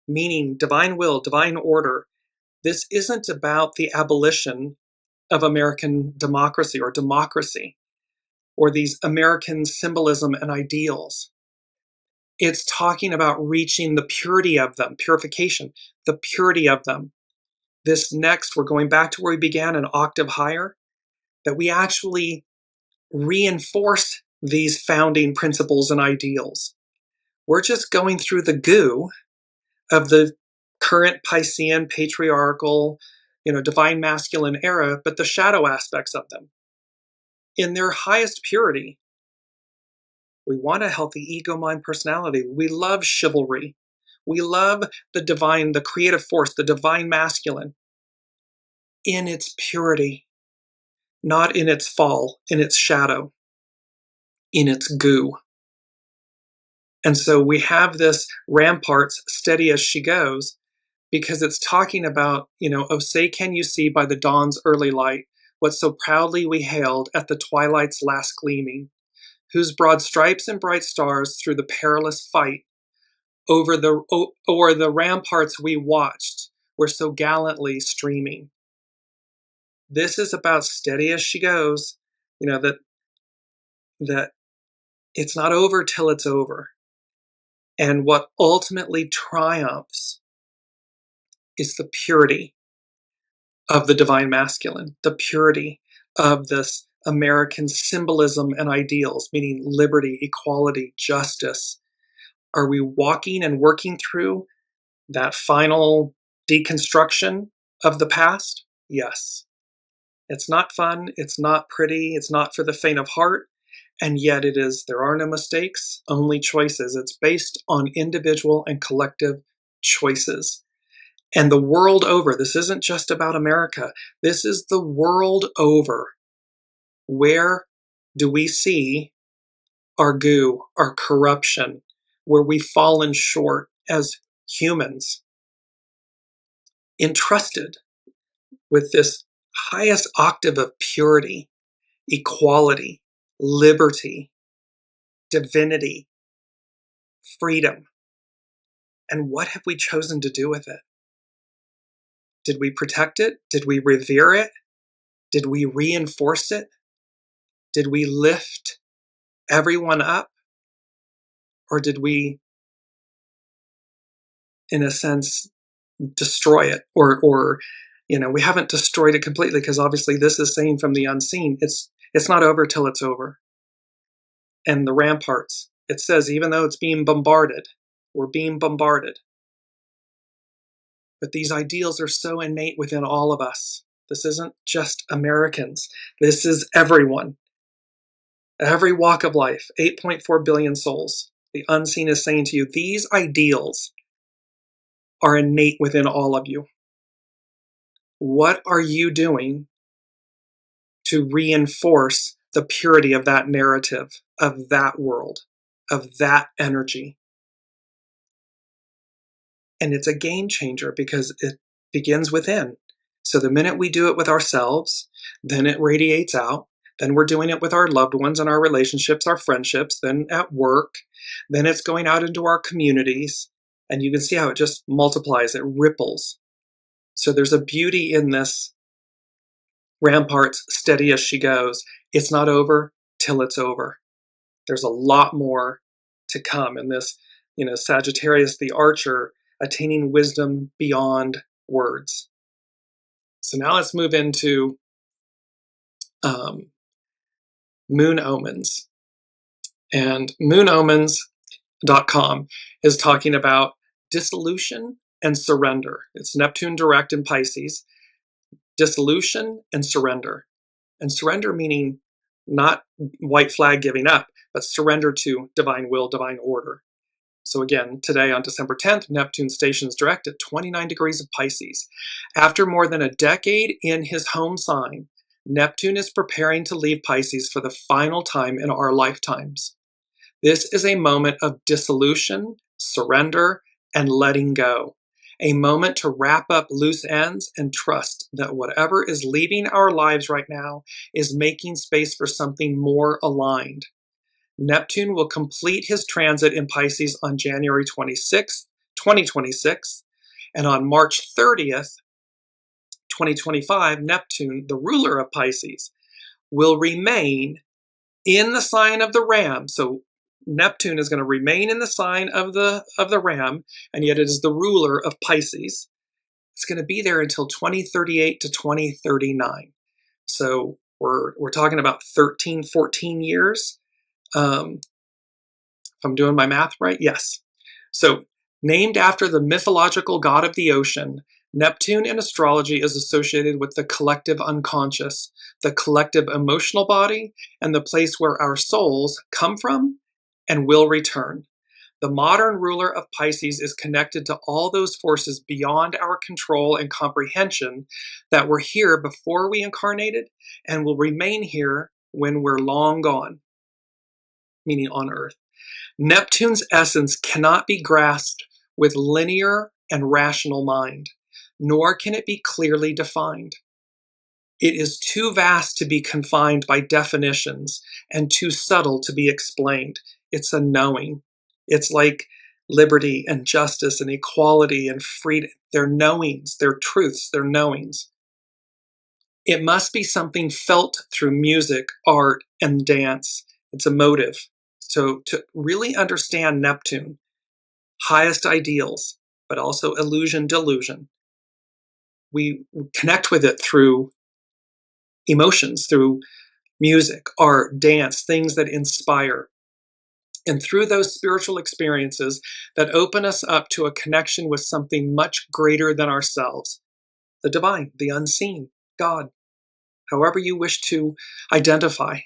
meaning divine will, divine order. This isn't about the abolition of American democracy or these American symbolism and ideals. It's talking about reaching the purity of them, purification, the purity of them. This next, we're going back to where we began, an octave higher, that we actually reinforce these founding principles and ideals. We're just going through the goo of the current Piscean, patriarchal, divine masculine era, but the shadow aspects of them. In their highest purity, we want a healthy ego, mind, personality. We love chivalry. We love the divine, the creative force, the divine masculine in its purity, not in its fall, in its shadow, in its goo. And so we have this ramparts, steady as she goes, because it's talking about, oh, say can you see by the dawn's early light what so proudly we hailed at the twilight's last gleaming, whose broad stripes and bright stars through the perilous fight o'er the ramparts we watched were so gallantly streaming. This is about steady as she goes, that it's not over till it's over. And what ultimately triumphs is the purity of the divine masculine, the purity of this American symbolism and ideals, meaning liberty, equality, justice. Are we walking and working through that final deconstruction of the past? Yes. It's not fun, it's not pretty, it's not for the faint of heart, and yet it is. There are no mistakes, only choices. It's based on individual and collective choices. And the world over, this isn't just about America, this is the world over. Where do we see our goo, our corruption, where we've fallen short as humans, entrusted with this highest octave of purity, equality, liberty, divinity, freedom? And what have we chosen to do with it? Did we protect it? Did we revere it? Did we reinforce it? Did we lift everyone up? Or did we, in a sense, destroy it? Or we haven't destroyed it completely, because obviously this is saying from the unseen, it's not over till it's over. And the ramparts, it says, even though it's being bombarded, we're being bombarded. But these ideals are so innate within all of us. This isn't just Americans. This is everyone. Every walk of life, 8.4 billion souls. The unseen is saying to you, these ideals are innate within all of you. What are you doing to reinforce the purity of that narrative, of that world, of that energy? And it's a game changer because it begins within. So the minute we do it with ourselves, then it radiates out. Then we're doing it with our loved ones and our relationships, our friendships, then at work. Then it's going out into our communities. And you can see how it just multiplies, it ripples. So there's a beauty in this ramparts, steady as she goes. It's not over till it's over. There's a lot more to come in this, Sagittarius, the archer, attaining wisdom beyond words. So now let's move into moon omens. And moonomens.com is talking about dissolution and surrender. It's Neptune direct in Pisces. Dissolution and surrender. And surrender meaning not white flag giving up, but surrender to divine will, divine order. So again, today on December 10th, Neptune stations direct at 29 degrees of Pisces. After more than a decade in his home sign, Neptune is preparing to leave Pisces for the final time in our lifetimes. This is a moment of dissolution, surrender, and letting go. A moment to wrap up loose ends and trust that whatever is leaving our lives right now is making space for something more aligned. Neptune will complete his transit in Pisces on January 26th, 2026, and on March 30th, 2025, Neptune, the ruler of Pisces, will remain in the sign of the Ram. So Neptune is going to remain in the sign of the Ram, and yet it is the ruler of Pisces. It's going to be there until 2038 to 2039. So we're talking about 13, 14 years. If I'm doing my math right, yes. So named after the mythological god of the ocean, Neptune in astrology is associated with the collective unconscious, the collective emotional body, and the place where our souls come from and will return. The modern ruler of Pisces is connected to all those forces beyond our control and comprehension that were here before we incarnated and will remain here when we're long gone, meaning on Earth. Neptune's essence cannot be grasped with linear and rational mind, nor can it be clearly defined. It is too vast to be confined by definitions and too subtle to be explained. It's a knowing. It's like liberty and justice and equality and freedom. They're knowings, they're truths, they're knowings. It must be something felt through music, art, and dance. It's emotive. So to really understand Neptune, highest ideals, but also illusion, delusion, we connect with it through emotions, through music, art, dance, things that inspire. And through those spiritual experiences that open us up to a connection with something much greater than ourselves, the divine, the unseen, God, however you wish to identify.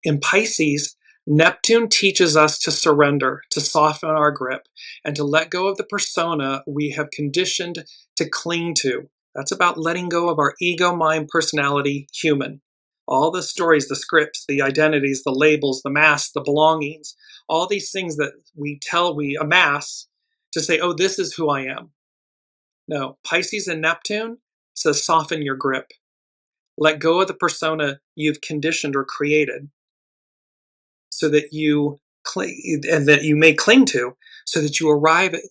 In Pisces, Neptune teaches us to surrender, to soften our grip, and to let go of the persona we have conditioned to cling to. That's about letting go of our ego, mind, personality, human. All the stories, the scripts, the identities, the labels, the masks, the belongings, all these things that we amass to say, oh, this is who I am. No, Pisces and Neptune says soften your grip. Let go of the persona you've conditioned or created so that you may cling to, so that you arrive at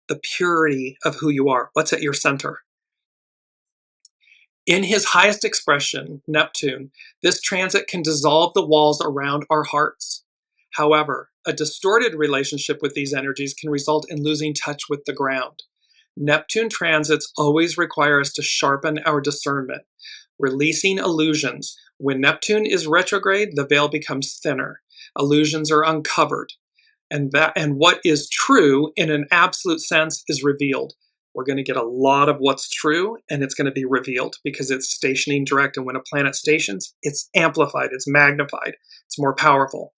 the purity of who you are, what's at your center. In his highest expression, Neptune, this transit can dissolve the walls around our hearts. However, a distorted relationship with these energies can result in losing touch with the ground. Neptune transits always require us to sharpen our discernment, releasing illusions. When Neptune is retrograde, the veil becomes thinner. Illusions are uncovered, and what is true in an absolute sense is revealed. We're going to get a lot of what's true, and it's going to be revealed because it's stationing direct. And when a planet stations, it's amplified, it's magnified, it's more powerful.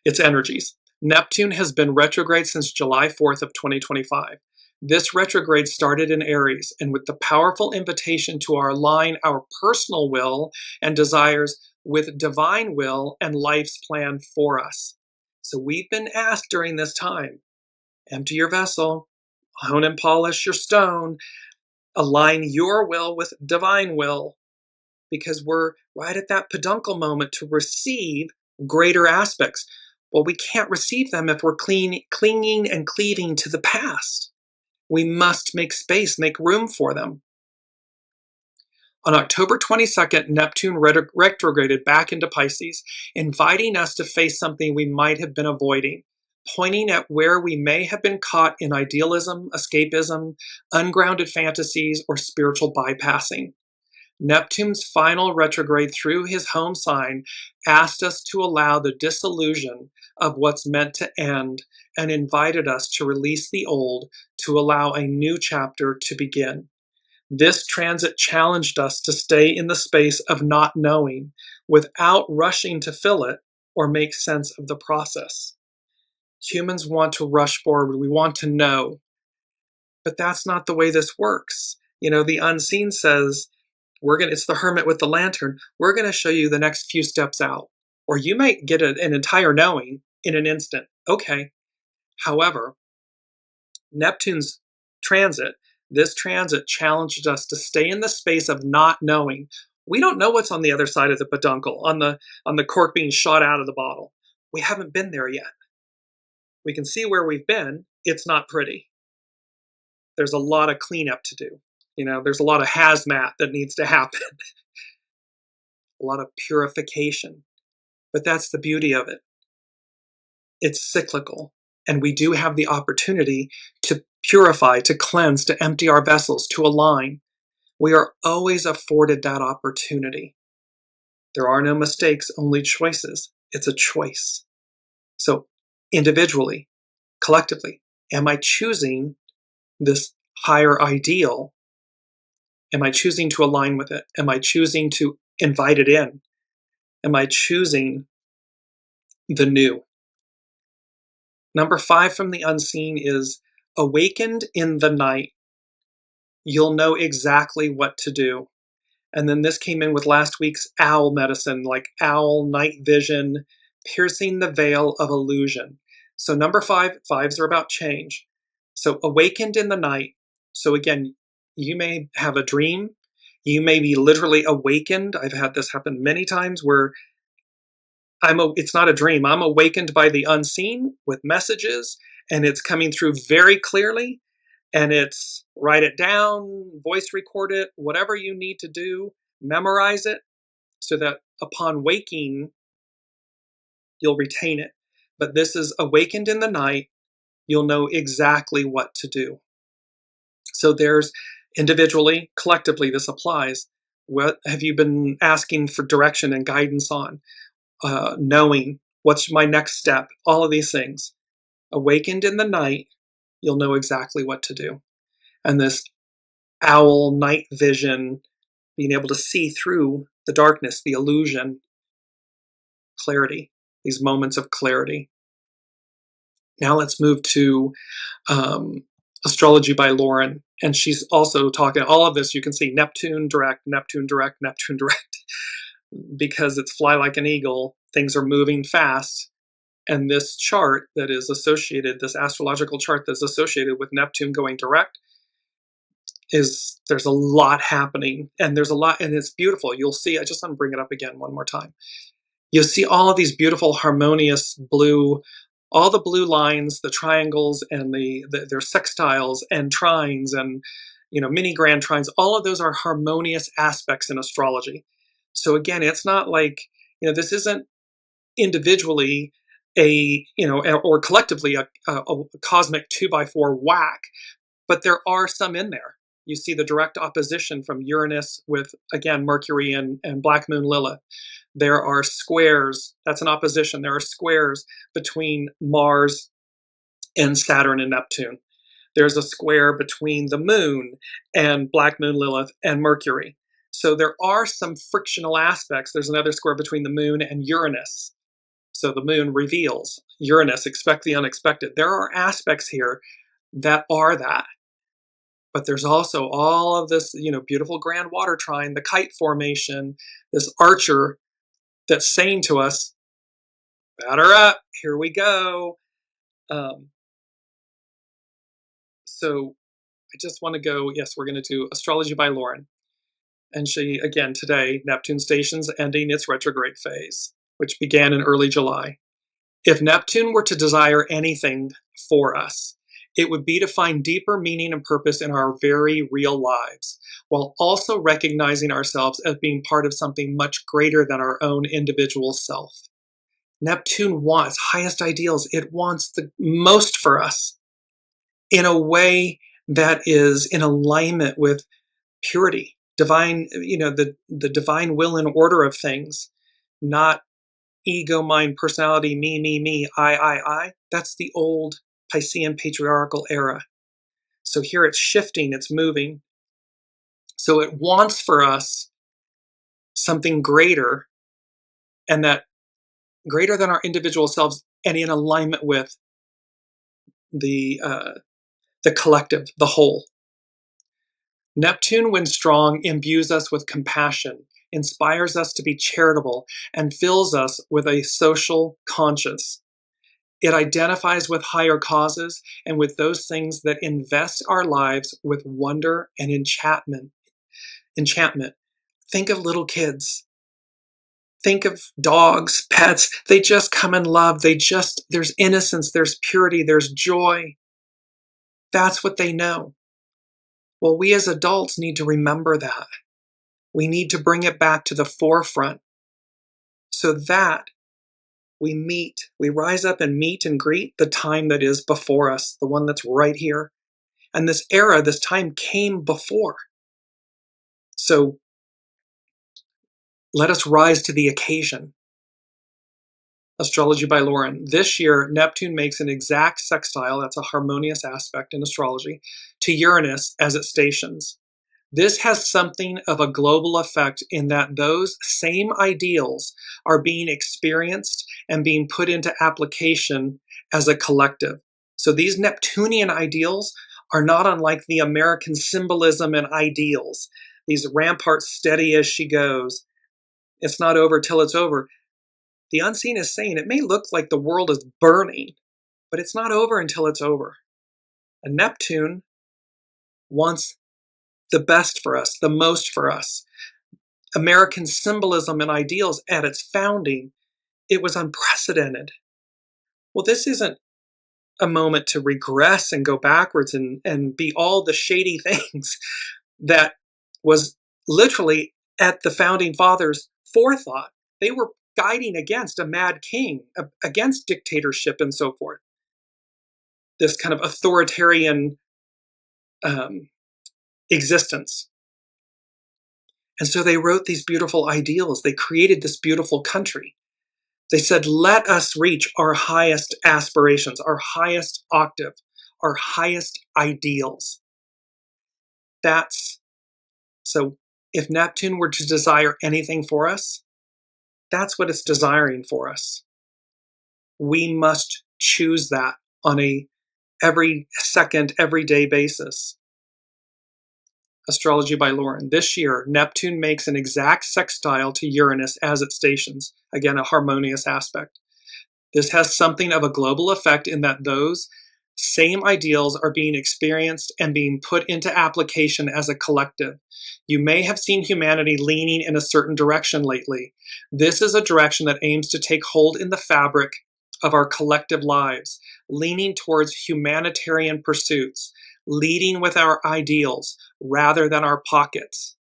Its energies. Neptune has been retrograde since July 4th of 2025. This retrograde started in Aries, and with the powerful invitation to align our personal will and desires with divine will and life's plan for us. So we've been asked during this time, empty your vessel, hone and polish your stone, align your will with divine will, because we're right at that peduncle moment to receive greater aspects. Well, we can't receive them if we're clinging and cleaving to the past. We must make space, make room for them. On October 22nd, Neptune retrograded back into Pisces, inviting us to face something we might have been avoiding, pointing at where we may have been caught in idealism, escapism, ungrounded fantasies, or spiritual bypassing. Neptune's final retrograde through his home sign asked us to allow the disillusion of what's meant to end and invited us to release the old to allow a new chapter to begin. This transit challenged us to stay in the space of not knowing without rushing to fill it or make sense of the process. Humans want to rush forward. We want to know. But that's not the way this works. You know, the unseen says, it's the hermit with the lantern. We're going to show you the next few steps out. Or you might get an entire knowing in an instant. Okay. However, Neptune's transit, this transit challenged us to stay in the space of not knowing We don't know what's on the other side of the peduncle, on the cork being shot out of the bottle. We haven't been there yet. We can see where we've been. It's not pretty. There's a lot of cleanup to do. There's a lot of hazmat that needs to happen. A lot of purification. But that's the beauty of it. It's cyclical. And we do have the opportunity to purify, to cleanse, to empty our vessels, to align. We are always afforded that opportunity. There are no mistakes, only choices. It's a choice. So individually, collectively, am I choosing this higher ideal? Am I choosing to align with it? Am I choosing to invite it in? Am I choosing the new? Number 5 from the unseen is awakened in the night. You'll know exactly what to do. And then this came in with last week's owl medicine, like owl, night vision, piercing the veil of illusion. So number 5, 5s are about change. So awakened in the night. So again, you may have a dream. You may be literally awakened. I've had this happen many times where it's not a dream. I'm awakened by the unseen with messages, and it's coming through very clearly. And it's write it down, voice record it, whatever you need to do, memorize it so that upon waking, you'll retain it. But this is awakened in the night. You'll know exactly what to do. So there's individually, collectively, this applies. What have you been asking for direction and guidance on? Knowing what's my next step, all of these things. Awakened in the night, you'll know exactly what to do. And this owl night vision, being able to see through the darkness, the illusion, clarity, these moments of clarity. Now let's move to Astrology by Lauren. And she's also talking, all of this you can see, Neptune direct, Neptune direct, Neptune direct. Because it's fly like an eagle, things are moving fast. And this chart that is associated, this astrological chart that's associated with Neptune going direct, there's a lot happening, and there's a lot, and it's beautiful. You'll see, I just want to bring it up again one more time. You'll see all of these beautiful, harmonious blue, all the blue lines, the triangles, and their sextiles and trines and mini grand trines. All of those are harmonious aspects in astrology. So again, it's not like this isn't individually or collectively a cosmic 2x4 whack, but there are some in there. You see the direct opposition from Uranus with, again, Mercury and Black Moon Lilith. There are squares. That's an opposition. There are squares between Mars and Saturn and Neptune. There's a square between the Moon and Black Moon Lilith and Mercury. So there are some frictional aspects. There's another square between the Moon and Uranus. So the Moon reveals. Uranus, expect the unexpected. There are aspects here that are that. But there's also all of this, beautiful grand water trine, the kite formation, this archer that's saying to us, batter up, here we go. So I just want to go, yes, we're going to do Astrology by Lauren. And she, again, today, Neptune station's ending its retrograde phase, which began in early July. If Neptune were to desire anything for us, it would be to find deeper meaning and purpose in our very real lives, while also recognizing ourselves as being part of something much greater than our own individual self. Neptune wants highest ideals. It wants the most for us in a way that is in alignment with purity, divine, the divine will and order of things, not ego, mind, personality, me, I. That's the old Piscean patriarchal era. So here it's shifting, it's moving. So it wants for us something greater, and that greater than our individual selves, and in alignment with the collective, the whole. Neptune, when strong, imbues us with compassion, inspires us to be charitable, and fills us with a social conscience. It identifies with higher causes and with those things that invest our lives with wonder and enchantment. Think of little kids. Think of dogs, pets. They just come in love. There's innocence, there's purity, there's joy. That's what they know. Well, we as adults need to remember that. We need to bring it back to the forefront so that we rise up and meet and greet the time that is before us, the one that's right here. And this era, this time came before. So let us rise to the occasion. Astrology by Lauren. This year, Neptune makes an exact sextile, that's a harmonious aspect in astrology, to Uranus as it stations. This has something of a global effect in that those same ideals are being experienced and being put into application as a collective. So these Neptunian ideals are not unlike the American symbolism and ideals. These ramparts steady as she goes. It's not over till it's over. The unseen is saying it may look like the world is burning, but it's not over until it's over. And Neptune wants the best for us, the most for us. American symbolism and ideals at its founding, it was unprecedented. Well, this isn't a moment to regress and go backwards and be all the shady things that was literally at the founding fathers' forethought. They were guiding against a mad king, against dictatorship and so forth. This kind of authoritarian existence. And so they wrote these beautiful ideals. They created this beautiful country. They said, let us reach our highest aspirations, our highest octave, our highest ideals. So if Neptune were to desire anything for us, that's what it's desiring for us. We must choose that on a every second, everyday basis. Astrology by Lauren. This year, Neptune makes an exact sextile to Uranus as it stations. Again, a harmonious aspect. This has something of a global effect in that those same ideals are being experienced and being put into application as a collective. You may have seen humanity leaning in a certain direction lately. This is a direction that aims to take hold in the fabric of our collective lives, leaning towards humanitarian pursuits, leading with our ideals rather than our pockets.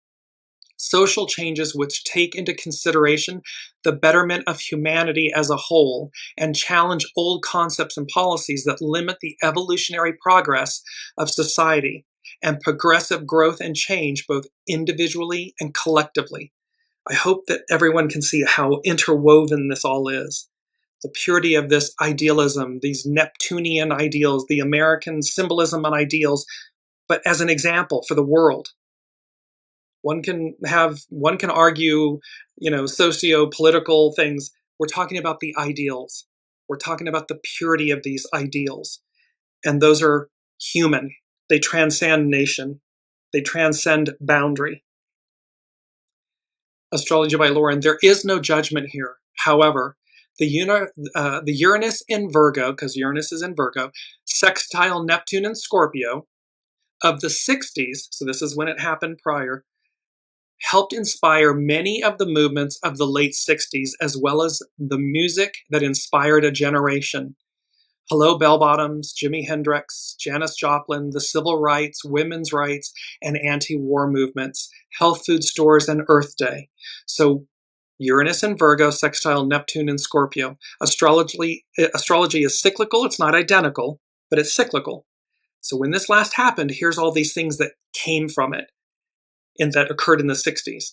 Social changes which take into consideration the betterment of humanity as a whole and challenge old concepts and policies that limit the evolutionary progress of society and progressive growth and change both individually and collectively. I hope that everyone can see how interwoven this all is. The purity of this idealism, these Neptunian ideals, the American symbolism and ideals, but as an example for the world. One can argue, socio-political things. We're talking about the ideals. We're talking about the purity of these ideals. And those are human. They transcend nation. They transcend boundary. Astrology by Lauren. There is no judgment here. However, the Uranus in Virgo, because Uranus is in Virgo, sextile Neptune in Scorpio, of the 60s, so this is when it happened prior, helped inspire many of the movements of the late 60s, as well as the music that inspired a generation. Hello, Bell Bottoms, Jimi Hendrix, Janis Joplin, the civil rights, women's rights, and anti-war movements, health food stores, and Earth Day. So Uranus in Virgo, sextile Neptune in Scorpio. Astrology is cyclical. It's not identical, but it's cyclical. So when this last happened, here's all these things that came from it and that occurred in the 60s.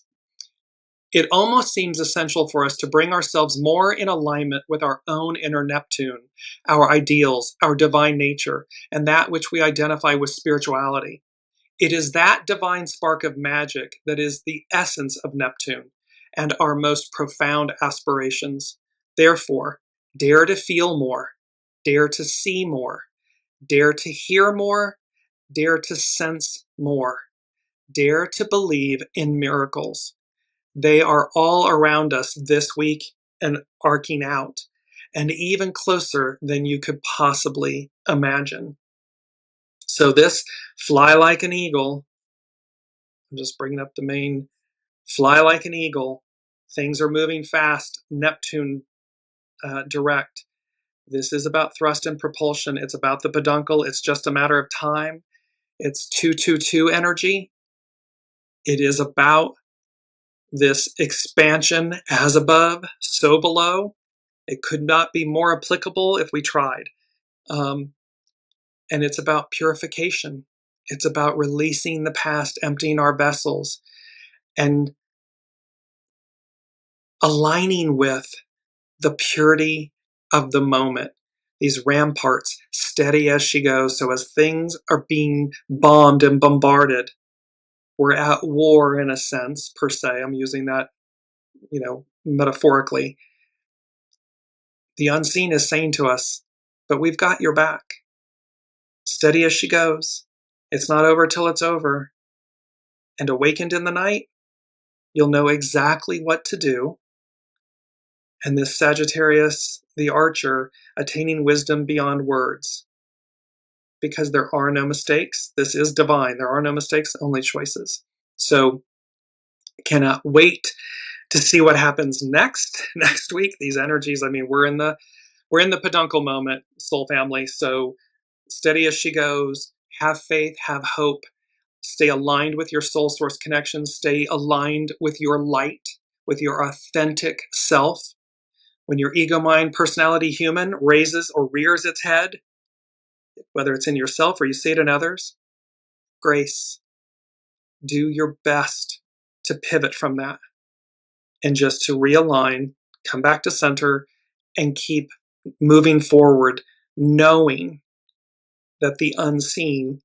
It almost seems essential for us to bring ourselves more in alignment with our own inner Neptune, our ideals, our divine nature, and that which we identify with spirituality. It is that divine spark of magic that is the essence of Neptune and our most profound aspirations. Therefore, dare to feel more, dare to see more, dare to hear more, dare to sense more, dare to believe in miracles. They are all around us this week and arcing out, and even closer than you could possibly imagine. So this fly like an eagle, I'm just bringing up the main Fly like an eagle. Things are moving fast. Neptune direct. This is about thrust and propulsion. It's about the peduncle. It's just a matter of time. It's 222 energy. It is about this expansion, as above, so below. It could not be more applicable if we tried. And it's about purification. It's about releasing the past, emptying our vessels, and aligning with the purity of the moment. These ramparts, steady as she goes. So as things are being bombed and bombarded, we're at war in a sense, per se. I'm using that, metaphorically. The unseen is saying to us, but we've got your back. Steady as she goes. It's not over till it's over. And awakened in the night, you'll know exactly what to do. And this Sagittarius, the archer, attaining wisdom beyond words. Because there are no mistakes. This is divine. There are no mistakes, only choices. So, cannot wait to see what happens next week. These energies, we're in the peduncle moment, soul family. So steady as she goes, have faith, have hope, stay aligned with your soul source connection, stay aligned with your light, with your authentic self. When your ego, mind, personality, human raises or rears its head, whether it's in yourself or you see it in others, grace. Do your best to pivot from that and just to realign, come back to center, and keep moving forward, knowing that the unseen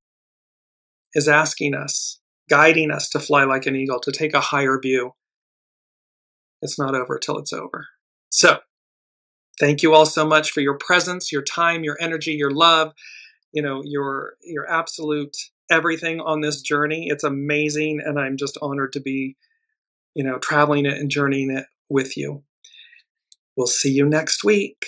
is asking us, guiding us to fly like an eagle, to take a higher view. It's not over till it's over. So, thank you all so much for your presence, your time, your energy, your love, your absolute everything on this journey. It's amazing, and I'm just honored to be, traveling it and journeying it with you. We'll see you next week.